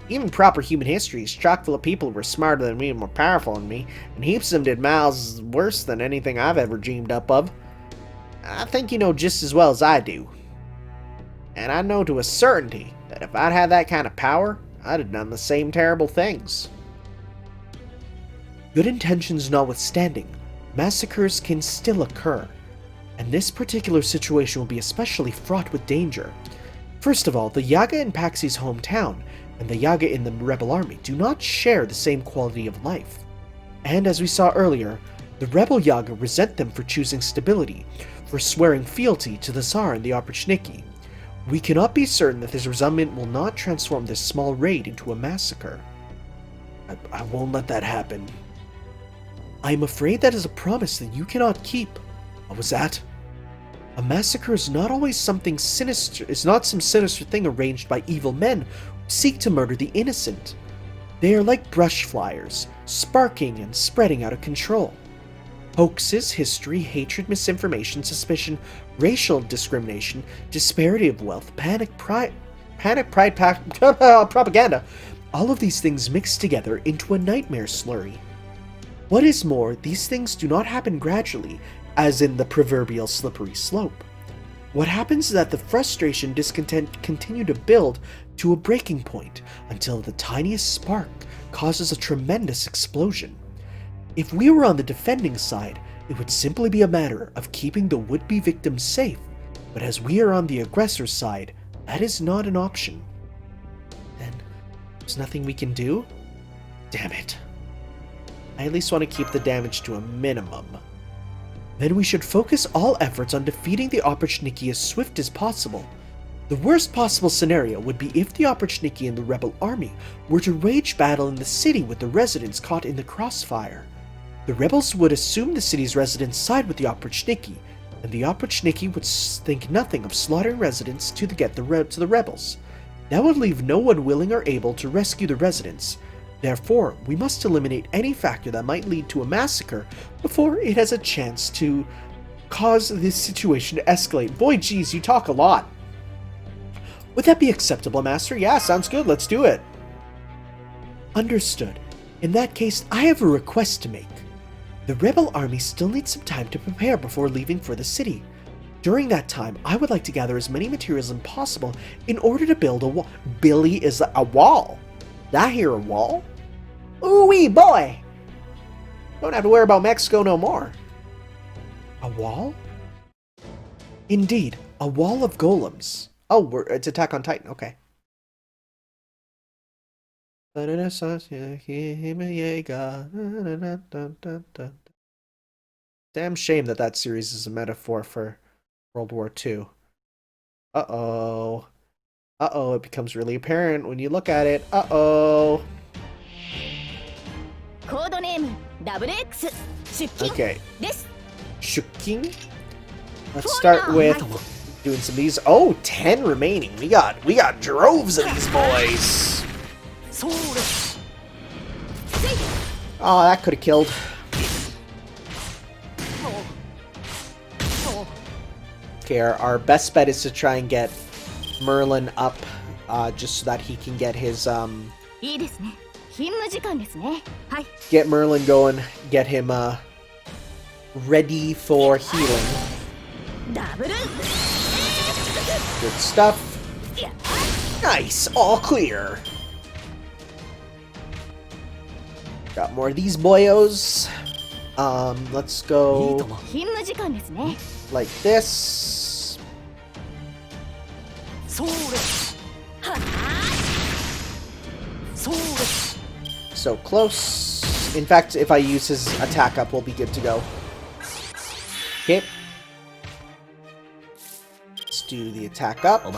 Even proper human history is chock full of people who were smarter than me and more powerful than me, and heaps of them did miles worse than anything I've ever dreamed up of. I think you know just as well as I do. And I know to a certainty that if I'd had that kind of power, I'd have done the same terrible things. Good intentions notwithstanding, massacres can still occur, and this particular situation will be especially fraught with danger. First of all, the Yaga in Paxi's hometown and the Yaga in the rebel army do not share the same quality of life. And as we saw earlier, the rebel Yaga resent them for choosing stability, for swearing fealty to the Tsar and the Opportunity. We cannot be certain that this resentment will not transform this small raid into a massacre. I won't let that happen. I am afraid that is a promise that you cannot keep. What was that? A massacre is not always something sinister, is not some sinister thing arranged by evil men who seek to murder the innocent. They are like brush flyers, sparking and spreading out of control. Hoaxes, history, hatred, misinformation, suspicion, racial discrimination, disparity of wealth, propaganda. All of these things mix together into a nightmare slurry. What is more, these things do not happen gradually, as in the proverbial slippery slope. What happens is that the frustration and discontent continue to build to a breaking point until the tiniest spark causes a tremendous explosion. If we were on the defending side, it would simply be a matter of keeping the would-be victims safe, but as we are on the aggressor's side, that is not an option. Then, there's nothing we can do? Damn it. I at least want to keep the damage to a minimum. Then we should focus all efforts on defeating the Oprichniki as swift as possible. The worst possible scenario would be if the Oprichniki and the rebel army were to wage battle in the city with the residents caught in the crossfire. The rebels would assume the city's residents side with the Oprichniki, and the Oprichniki would think nothing of slaughtering residents to get the rebels. That would leave no one willing or able to rescue the residents. Therefore, we must eliminate any factor that might lead to a massacre before it has a chance to cause this situation to escalate. Boy, geez, you talk a lot. Would that be acceptable, Master? Yeah, sounds good. Let's do it. Understood. In that case, I have a request to make. The rebel army still needs some time to prepare before leaving for the city. During that time, I would like to gather as many materials as possible in order to build a wall. Billy is a wall. Did I hear a wall? Ooh-wee, boy! Don't have to worry about Mexico no more. A wall? Indeed, a wall of golems. Oh, it's Attack on Titan, okay. Damn shame that series is a metaphor for World War II. Uh-oh. Uh-oh, it becomes really apparent when you look at it. Uh-oh. Okay. Shuking. Let's start with doing some of these. Oh, 10 remaining. We got droves of these boys. Oh, that could have killed. Okay, our best bet is to try and get Merlin up, just so that he can get his, get Merlin going, get him, ready for healing. Good stuff. Nice, all clear. Got more of these boyos. Let's go like this. So close. In fact, if I use his attack up, we'll be good to go. Okay. Let's do the attack up. And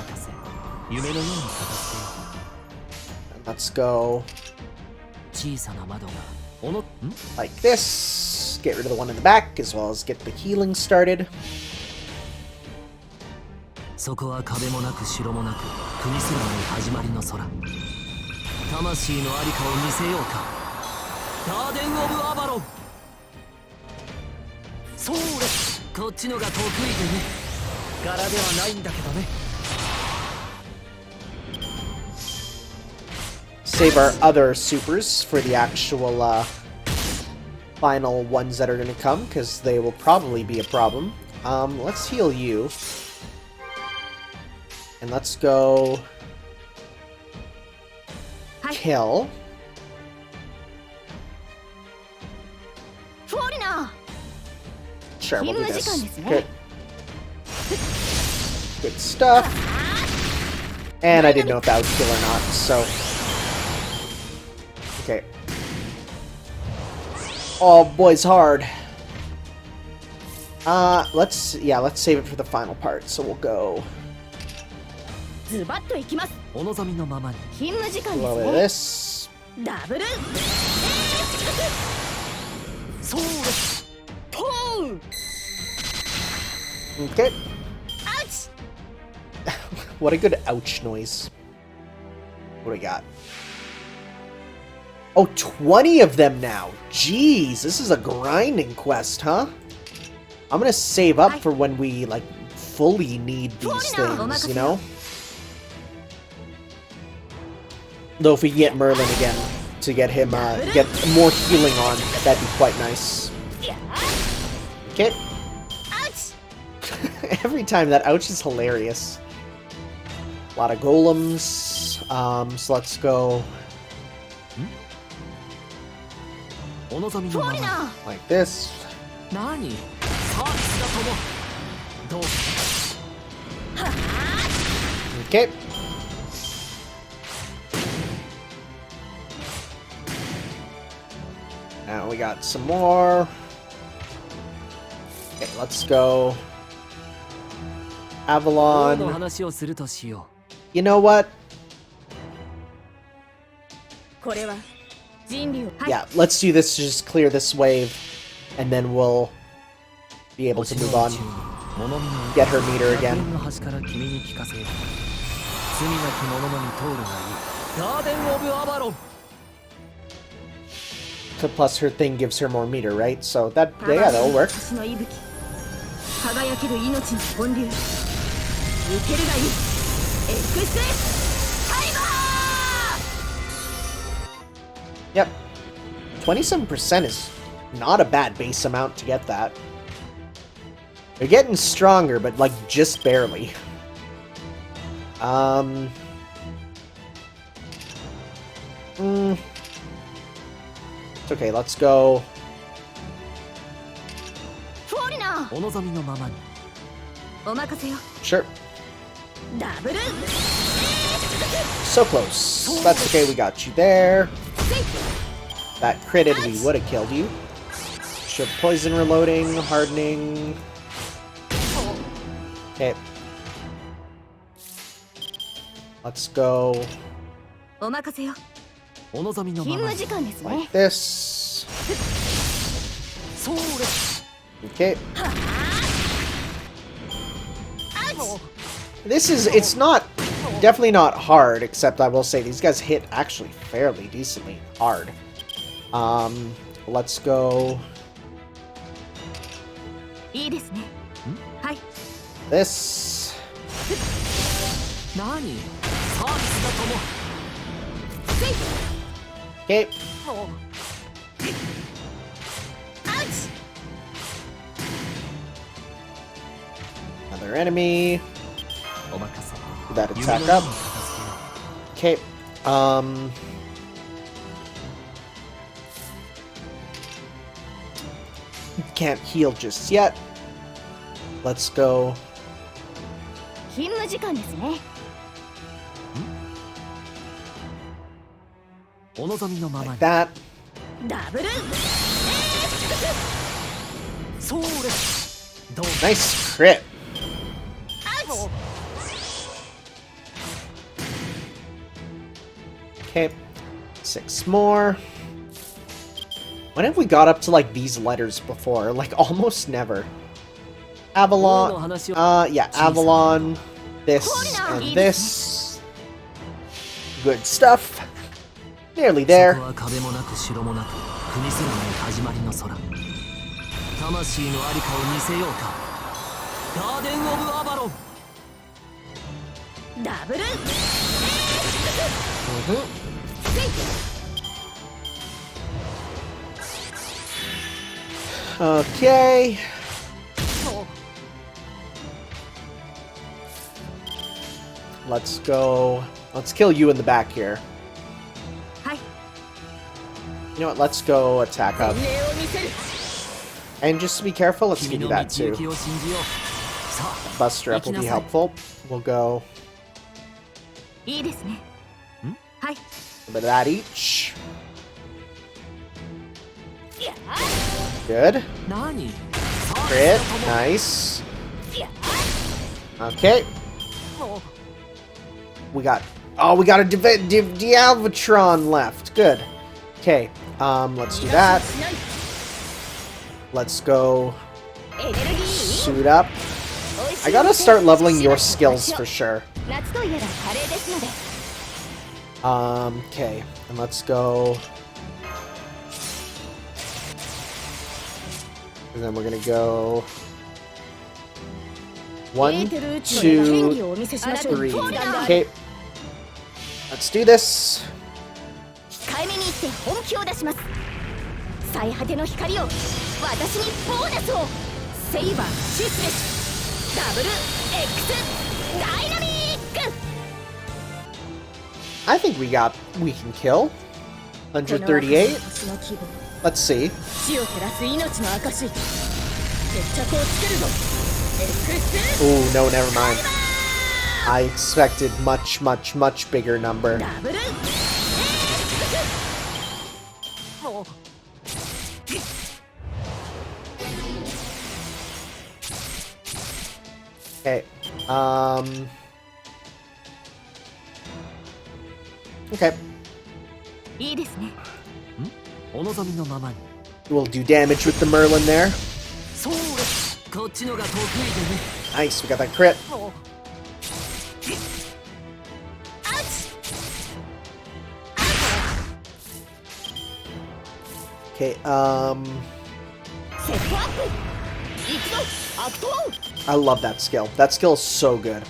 let's go like this. Get rid of the one in the back, as well as get the healing started. Save our other supers for the actual final ones that are going to come, because they will probably be a problem. Let's heal you. And let's go kill. Sure, we'll do this. Good. Good stuff. And I didn't know if that would kill or not, so... Okay. Oh, boy's hard. Let's save it for the final part. So we'll go a little bit of this. Okay. What a good ouch noise. What do we got? Oh, 20 of them now. Jeez, this is a grinding quest, huh? I'm gonna save up for when we, like, fully need these things, you know? Though if we can get Merlin again to get him, get more healing on, that'd be quite nice. Okay. Every time that ouch is hilarious. A lot of golems. So let's go like this. Okay. Now we got some more. Okay, let's go. Avalon. You know what? Yeah, let's do this to just clear this wave, and then we'll be able to move on. Get her meter again. Plus her thing gives her more meter, right? So that, yeah, that'll work. Yep. 27% is not a bad base amount to get that. They're getting stronger, but like just barely. It's okay, let's go. Sure. So close. That's okay, we got you there. That critted, we would have killed you. Should poison reloading, hardening. Okay. Let's go. Like this. Okay. This is, it's not, definitely not hard, except I will say these guys hit actually fairly decently hard. Let's go. This. Okay. Another enemy. That attack up. Okay. Can't heal just yet. Let's go. Like that. Nice crit. Okay, 6 more. When have we got up to like these letters before? Like almost never. Avalon. Yeah, Avalon. This and this. Good stuff. Nearly there. Okay. Let's go. Let's kill you in the back here. You know what? Let's go attack up. And just to be careful, let's give you that too. Buster up will be helpful. We'll go. A bit of that each. Good. Crit. Nice. Okay. We got... Oh, we got a Dialvatron left. Good. Okay. Let's do that. Let's go. Suit up. I gotta start leveling your skills for sure.
夏といえばカレーですので
Okay, and let's go. And then we're gonna go 1, 2, 3. Okay, let's do this.
控えめに言って本気を出します最果ての光を私にボーナスをセイバーシスレスダブル X ダイナミック
I think we can kill 138. Let's see.
死を照らす命の証決着をつけるぞ
Oh no, never mind. I expected much bigger number.
ダブル
Okay. Okay.
いいですね
お望みのままに。
We'll do damage with the Merlin there.
そうこっちのが得意でね。
Nice, we got that crit. Okay,
セットアップ行くぞアクトワン
I love that skill. That skill is so good.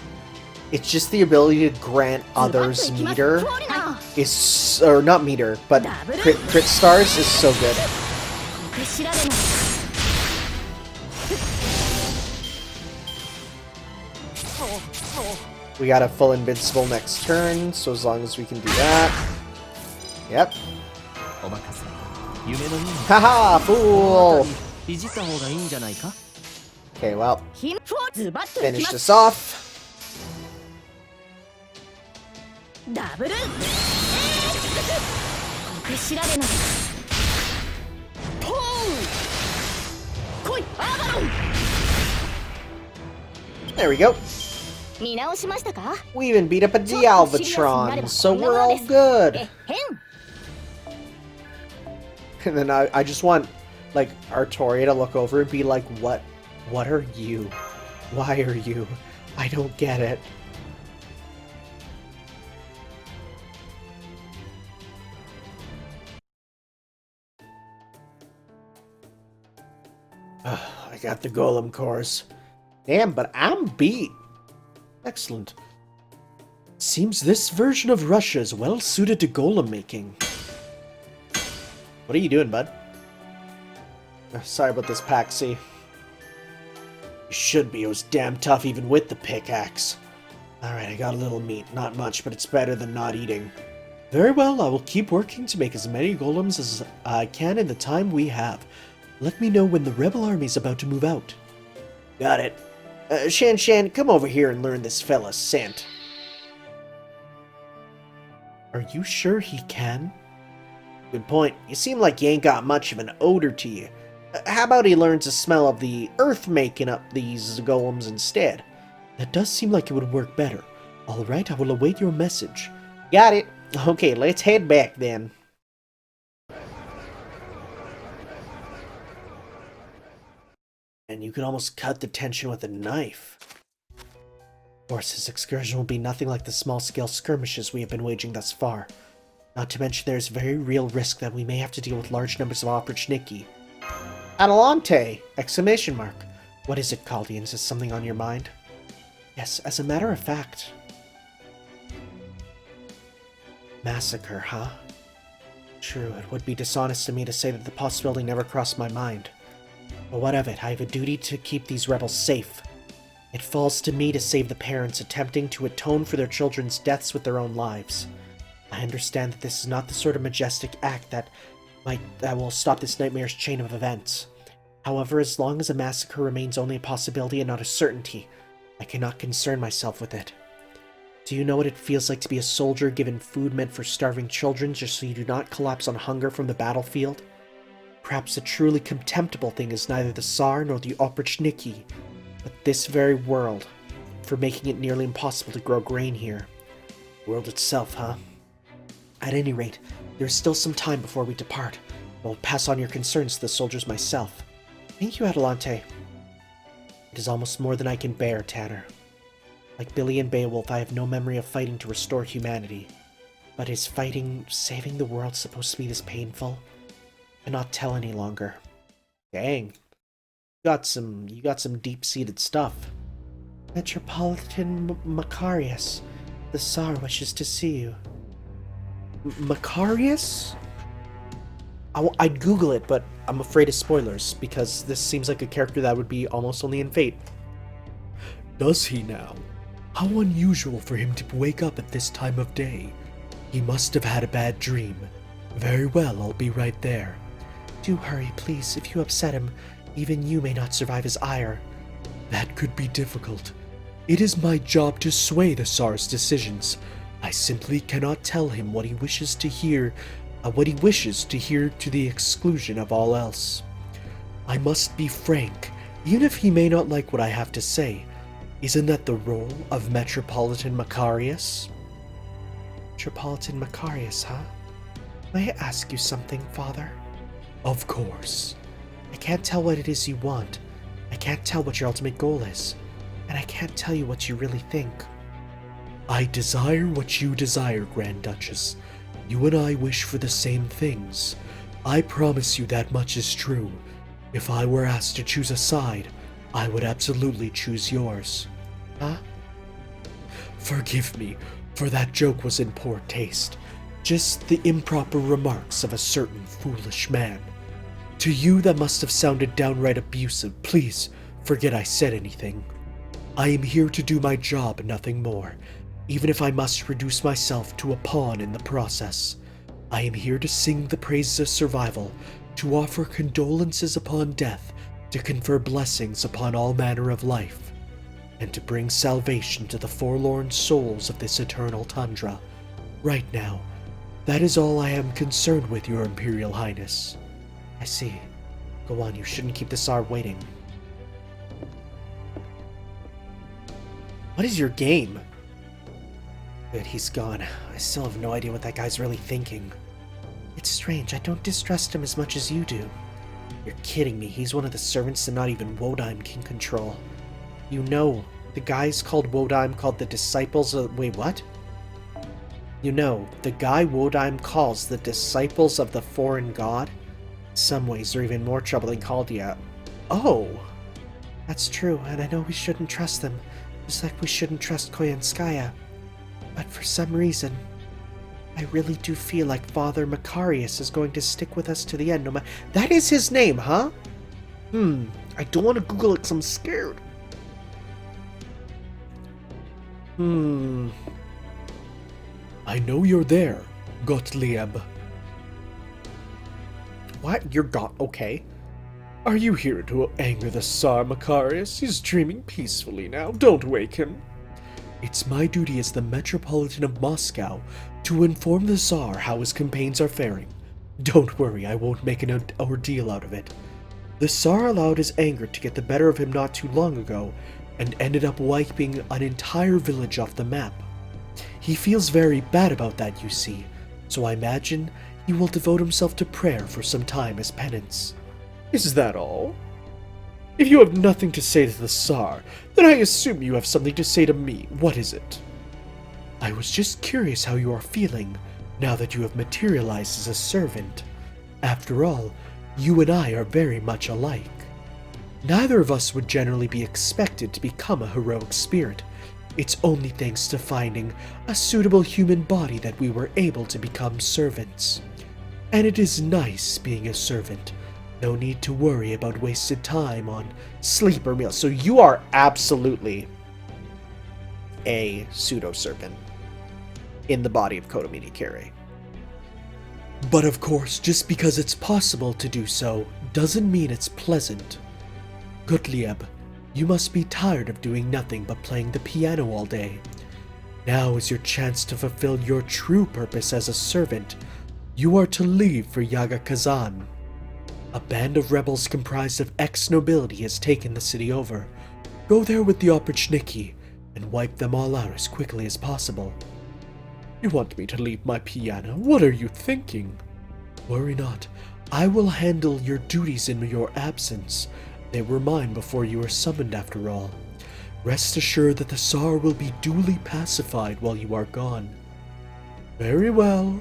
It's just the ability to grant others meter is, or not meter, but crit stars is so good.
知られない
We got a full invincible next turn, so as long as we can do that. Yep.
お任せ。夢のように
Haha, fool!
いじった方がいいんじゃないか。
Okay, well,
ヒントズバッといき
finish
ます
this off.
ダブル知られないポーン来いアーバロン
There we go.
見直しましたか
We even beat up a Dialvatron, so we're all good.
えへん
And then I just want, like, Artoria to look over and be like, what are you? Why are you? I don't get it.
I got the golem cores.
Damn, but I'm beat. Excellent.
Seems this version of Russia is well suited to golem making.
What are you doing, bud? Sorry about this, Paxi.
You should be. It was damn tough even with the pickaxe. Alright, I got a little meat. Not much, but it's better than not eating.
Very well, I will keep working to make as many golems as I can in the time we have. Let me know when the rebel army is about to move out.
Got it. Shan, come over here and learn this fella's scent.
Are you sure he can?
Good point. You seem like you ain't got much of an odor to you. How about he learns the smell of the earth making up these golems instead?
That does seem like it would work better. Alright, I will await your message.
Got it. Okay, let's head back then.
And you can almost cut the tension with a knife.
Of course, this excursion will be nothing like the small-scale skirmishes we have been waging thus far. Not to mention there is very real risk that we may have to deal with large numbers of Oprichniki.
Atalante! Exclamation mark.
What is it, Caldian? Is something on your mind? Yes, as a matter of fact. Massacre, huh? True, it would be dishonest of me to say that the possibility never crossed my mind. But what of it? I have a duty to keep these rebels safe. It falls to me to save the parents attempting to atone for their children's deaths with their own lives. I understand that this is not the sort of majestic act that will stop this nightmare's chain of events. However, as long as a massacre remains only a possibility and not a certainty, I cannot concern myself with it. Do you know what it feels like to be a soldier given food meant for starving children just so you do not collapse on hunger from the battlefield? Perhaps the truly contemptible thing is neither the Tsar nor the Oprichniki, but this very world, for making it nearly impossible to grow grain here. World itself, huh? At any rate, there is still some time before we depart. I will pass on your concerns to the soldiers myself. Thank you, Atalante.
It is almost more than I can bear, Tanner. Like Billy and Beowulf, I have no memory of fighting to restore humanity. But is fighting, saving the world supposed to be this painful? I cannot tell any longer. Dang. You got some deep-seated stuff. Metropolitan Macarius. The Tsar wishes to see you. Macarius? I'd Google it, but I'm afraid of spoilers, because this seems like a character that would be almost only in Fate.
Does he now? How unusual for him to wake up at this time of day. He must have had a bad dream. Very well, I'll be right there.
Do hurry, please. If you upset him, even you may not survive his ire.
That could be difficult. It is my job to sway the Tsar's decisions. I simply cannot tell him what he wishes to hear to the exclusion of all else. I must be frank, even if he may not like what I have to say. Isn't that the role of Metropolitan Macarius?
Metropolitan Macarius, huh? May I ask you something, Father?
Of course.
I can't tell what it is you want. I can't tell what your ultimate goal is. And I can't tell you what you really think.
I desire what you desire, Grand Duchess. You and I wish for the same things. I promise you that much is true. If I were asked to choose a side, I would absolutely choose yours.
Huh?
Forgive me, for that joke was in poor taste. Just the improper remarks of a certain foolish man. To you that must have sounded downright abusive. Please, forget I said anything. I am here to do my job, nothing more, even if I must reduce myself to a pawn in the process. I am here to sing the praises of survival, to offer condolences upon death, to confer blessings upon all manner of life, and to bring salvation to the forlorn souls of this eternal tundra. Right now, that is all I am concerned with, Your Imperial Highness.
I see. Go on, you shouldn't keep the Tsar waiting. What is your game? Good, he's gone. I still have no idea what that guy's really thinking. It's strange, I don't distrust him as much as you do. You're kidding me, he's one of the servants that not even Wodheim can control. You know, the guys called Wodheim called the disciples of... Wait, what? You know, the guy Wodheim calls the disciples of the foreign god? In some ways, they're even more troubling called yet. Oh! That's true, and I know we shouldn't trust them, just like we shouldn't trust Koyanskaya. But for some reason, I really do feel like Father Macarius is going to stick with us to the end. That is his name, huh? I don't want to Google it because I'm scared.
I know you're there, Gottlieb.
What? You're gone? Okay.
Are you here to anger the Tsar, Macarius? He's dreaming peacefully now. Don't wake him. It's my duty as the Metropolitan of Moscow to inform the Tsar how his campaigns are faring. Don't worry, I won't make an ordeal out of it. The Tsar allowed his anger to get the better of him not too long ago, and ended up wiping an entire village off the map. He feels very bad about that, you see, so I imagine he will devote himself to prayer for some time as penance. Is that all? If you have nothing to say to the Tsar, then I assume you have something to say to me. What is it? I was just curious how you are feeling, now that you have materialized as a servant. After all, you and I are very much alike. Neither of us would generally be expected to become a heroic spirit. It's only thanks to finding a suitable human body that we were able to become servants. And it is nice being a servant. No need to worry about wasted time on
sleep or meals. So you are absolutely a pseudo-servant in the body of Kotomini Kere.
But of course, just because it's possible to do so, doesn't mean it's pleasant. Gottlieb, you must be tired of doing nothing but playing the piano all day. Now is your chance to fulfill your true purpose as a servant. You are to leave for Yaga Kazan. A band of rebels comprised of ex-nobility has taken the city over. Go there with the Oprichniki and wipe them all out as quickly as possible. You want me to leave my piano? What are you thinking? Worry not. I will handle your duties in your absence, They were mine before you were summoned, after all. Rest assured that the Tsar will be duly pacified while you are gone. Very well.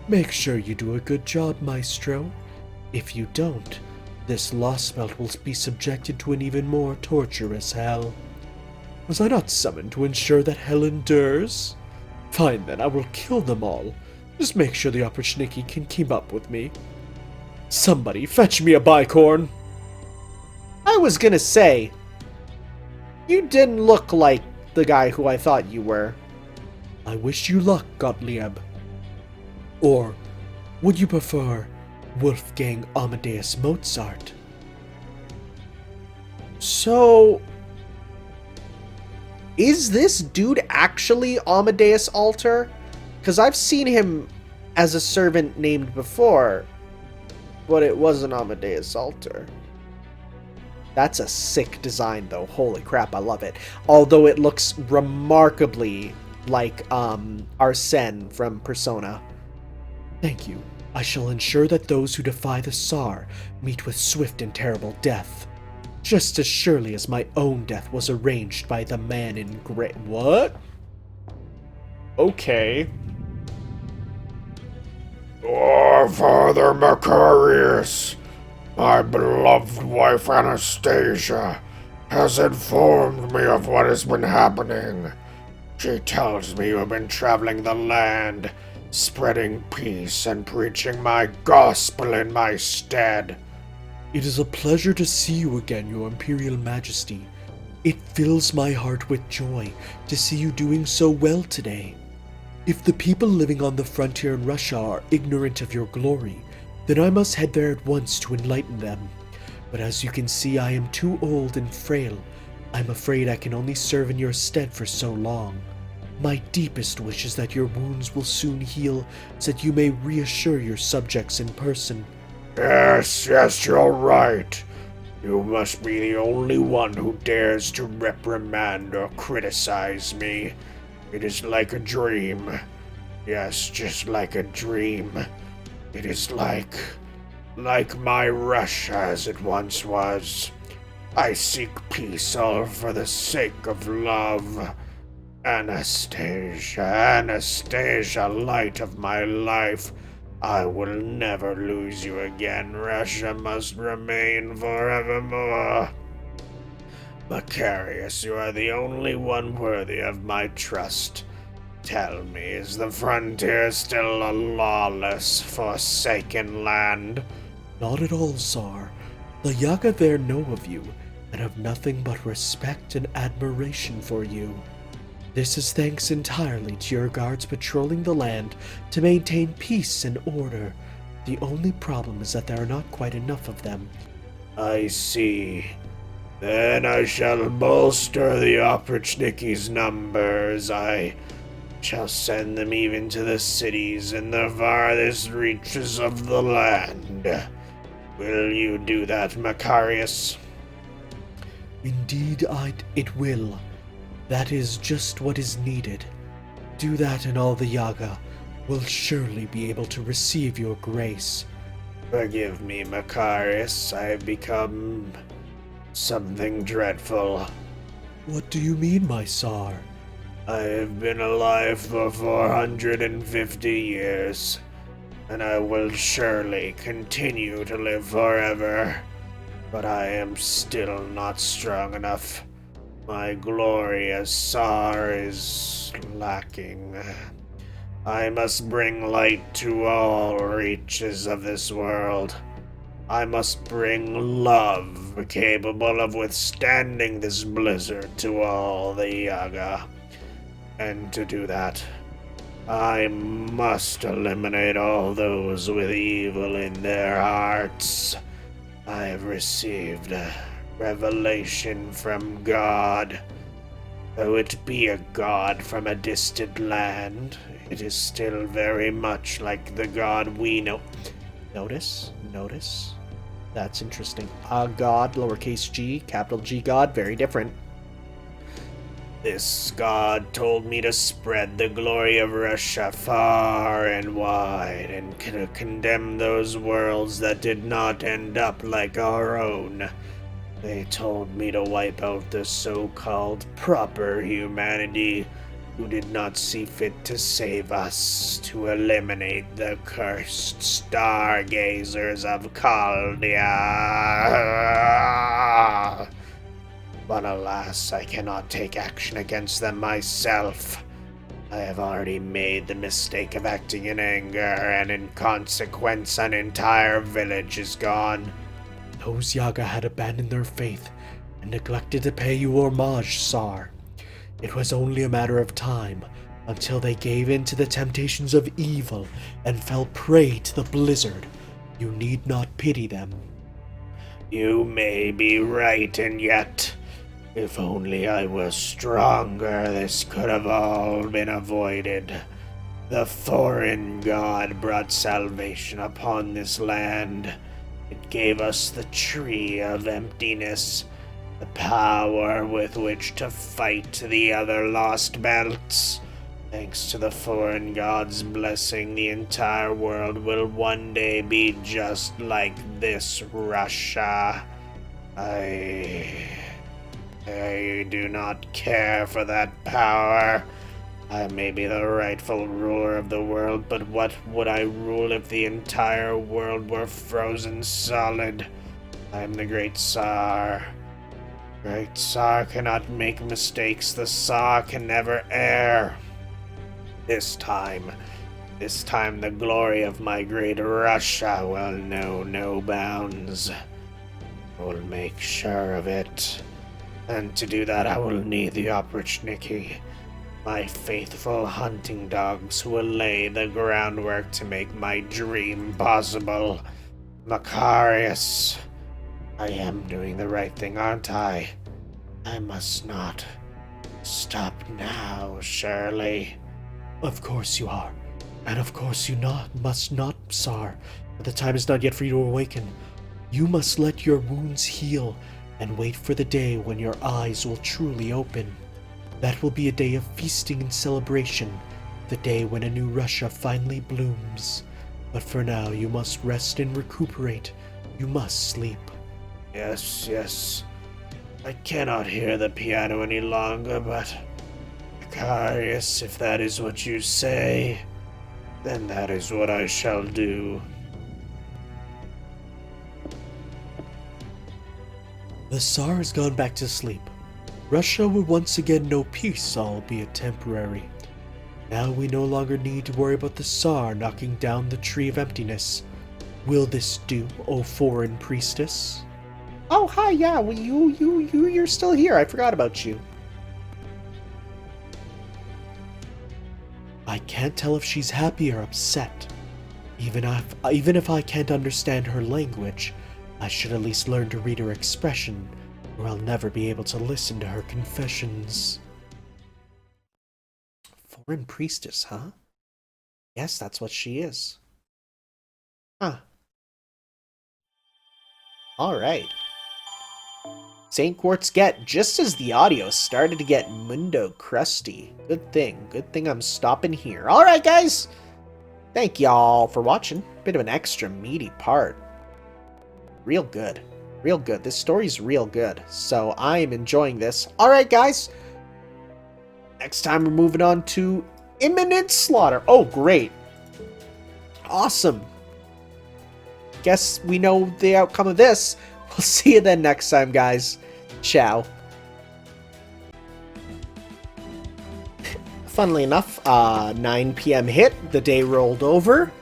Make sure you do a good job, Maestro. If you don't, this Lostbelt will be subjected to an even more torturous hell. Was I not summoned to ensure that hell endures? Fine then, I will kill them all. Just make sure the Opportunity can keep up with me. Somebody fetch me a bicorn!
I was gonna say, you didn't look like the guy who I thought you were.
I wish you luck, Gottlieb. Or would you prefer Wolfgang Amadeus Mozart?
So, is this dude actually Amadeus Alter? Because I've seen him as a servant named before, but it wasn't Amadeus Alter. That's a sick design, though. Holy crap, I love it. Although it looks remarkably like Arsene from Persona.
Thank you. I shall ensure that those who defy the Tsar meet with swift and terrible death. Just as surely as my own death was arranged by the man in gray.
What? Okay.
Oh, Father Macarius, my beloved wife Anastasia has informed me of what has been happening. She tells me you have been traveling the land, spreading peace and preaching my gospel in my stead.
It is a pleasure to see you again, Your Imperial Majesty. It fills my heart with joy to see you doing so well today. If the people living on the frontier in Russia are ignorant of your glory, then I must head there at once to enlighten them. But as you can see, I am too old and frail. I'm afraid I can only serve in your stead for so long. My deepest wish is that your wounds will soon heal, so that you may reassure your subjects in person.
Yes, you're right. You must be the only one who dares to reprimand or criticize me. It is like a dream. Yes, just like a dream. It is like my Russia as it once was. I seek peace all for the sake of love. Anastasia, light of my life. I will never lose you again. Russia must remain forevermore. Macarius, you are the only one worthy of my trust. Tell me, is the frontier still a lawless, forsaken land?
Not at all, Tsar. The Yaga there know of you, and have nothing but respect and admiration for you. This is thanks entirely to your guards patrolling the land to maintain peace and order. The only problem is that there are not quite enough of them.
I see. Then I shall bolster the Opportunity's numbers. I shall send them even to the cities in the farthest reaches of the land. Will you do that, Macarius?
Indeed, it will. That is just what is needed. Do that and all the Yaga will surely be able to receive your grace.
Forgive me, Macarius. I have become something dreadful.
What do you mean, my Tsar?
I have been alive for 450 years, and I will surely continue to live forever. But I am still not strong enough. My glory as Tsar is lacking. I must bring light to all reaches of this world. I must bring love capable of withstanding this blizzard to all the Yaga. And to do that, I must eliminate all those with evil in their hearts. I have received a revelation from God. Though it be a god from a distant land, it is still very much like the god we know.
Notice. That's interesting. God, lowercase g, capital G God, very different.
This god told me to spread the glory of Russia far and wide and condemn those worlds that did not end up like our own. They told me to wipe out the so-called proper humanity who did not see fit to save us, to eliminate the cursed stargazers of Chaldea. But alas, I cannot take action against them myself. I have already made the mistake of acting in anger, and in consequence, an entire village is gone.
Those Yaga had abandoned their faith and neglected to pay you homage, Tsar. It was only a matter of time until they gave in to the temptations of evil and fell prey to the blizzard. You need not pity them.
You may be right, and yet, if only I were stronger, this could have all been avoided. The foreign god brought salvation upon this land. It gave us the Tree of Emptiness, the power with which to fight the other Lostbelts. Thanks to the foreign god's blessing, the entire world will one day be just like this Russia. I do not care for that power. I may be the rightful ruler of the world, but what would I rule if the entire world were frozen solid? I am the great Tsar. Great Tsar cannot make mistakes. The Tsar can never err. This time the glory of my great Russia will know no bounds. I will make sure of it. And to do that, I will need the Oprichniki, my faithful hunting dogs who will lay the groundwork to make my dream possible. Macarius, I am doing the right thing, aren't I? I must not stop now, surely.
Of course you are. And of course you must not, Tsar. But the time is not yet for you to awaken. You must let your wounds heal and wait for the day when your eyes will truly open. That will be a day of feasting and celebration, the day when a new Russia finally blooms. But for now, you must rest and recuperate. You must sleep.
Yes. I cannot hear the piano any longer, but Macarius, if that is what you say, then that is what I shall do.
The Tsar has gone back to sleep. Russia will once again know peace, albeit temporary. Now we no longer need to worry about the Tsar knocking down the Tree of Emptiness. Will this do, O foreign priestess?
Oh, hi, yeah, well, you're still here. I forgot about you.
I can't tell if she's happy or upset. Even if I can't understand her language, I should at least learn to read her expression, or I'll never be able to listen to her confessions.
Foreign priestess, huh? Yes, that's what she is. Huh. Alright. St. Quartz get just as the audio started to get mundo crusty. Good thing I'm stopping here. Alright, guys! Thank y'all for watching. Bit of an extra meaty part. Real good. This story's real good. So I am enjoying this. Alright, guys. Next time we're moving on to Imminent Slaughter. Oh, great. Awesome. Guess we know the outcome of this. We'll see you then next time, guys. Ciao. Funnily enough, 9 p.m. hit. The day rolled over.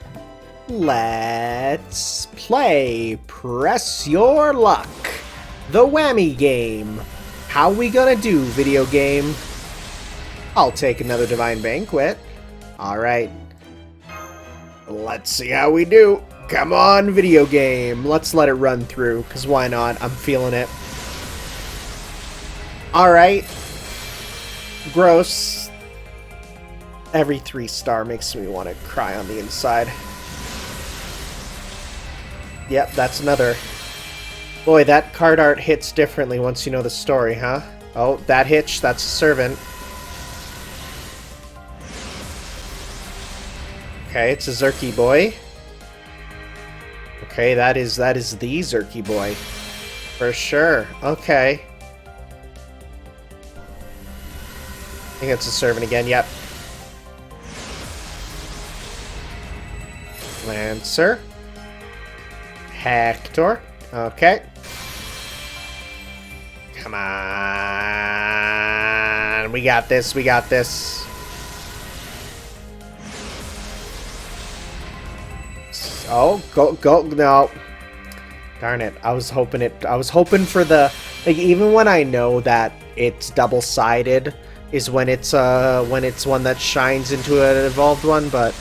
Let's play Press Your Luck, the whammy game. How we gonna do, video game? I'll take another Divine Banquet. Alright. Let's see how we do. Come on, video game. Let's let it run through, because why not? I'm feeling it. Alright. Gross. Every 3-star makes me want to cry on the inside. Yep, that's another. Boy, that card art hits differently once you know the story, huh? Oh, that hitch, that's a servant. Okay, it's a Zerky boy. Okay, that is the Zerky boy. For sure. Okay. I think it's a servant again. Yep. Lancer. Hector. Okay. Come on. We got this. We got this. Oh, go. No. Darn it. I was hoping for the, like, even when I know that it's double-sided is when it's one that shines into an evolved one, but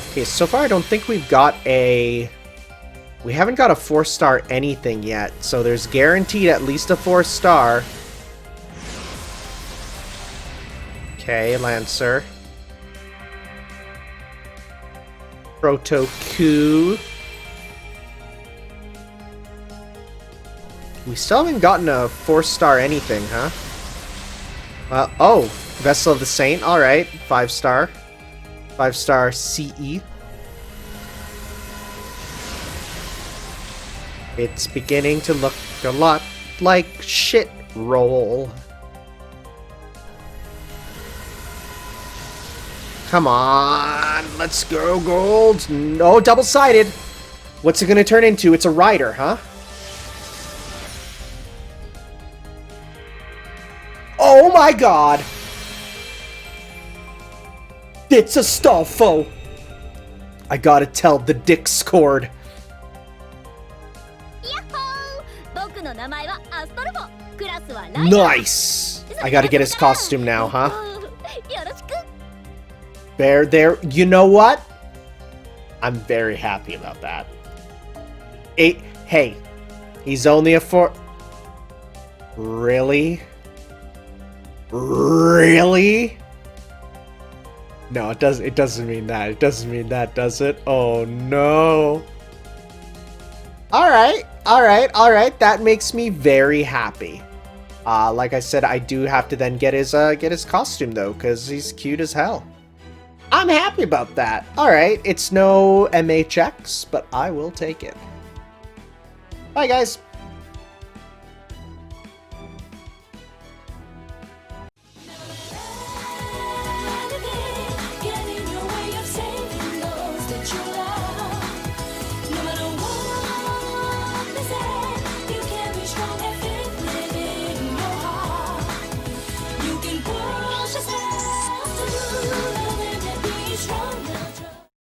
okay, so far I don't think we haven't got a 4-star anything yet, so there's guaranteed at least a 4-star. Okay, Lancer. Proto-Q. We still haven't gotten a 4-star anything, huh? Oh, Vessel of the Saint, alright. 5-star. 5-star CE. It's beginning to look a lot like shit roll. Come on, let's go, gold. No, double-sided. What's it gonna turn into? It's a rider, huh? Oh my god! It's a Stolfo! I gotta tell, the dick scored. Nice! I gotta get his costume now, huh? There. You know what? I'm very happy about that. Hey, he's only a 4... Really? Really? No, it doesn't mean that. It doesn't mean that, does it? Oh no. Alright. That makes me very happy. Like I said, I do have to then get his costume though, because he's cute as hell. I'm happy about that. Alright, it's no MHX, but I will take it. Bye guys.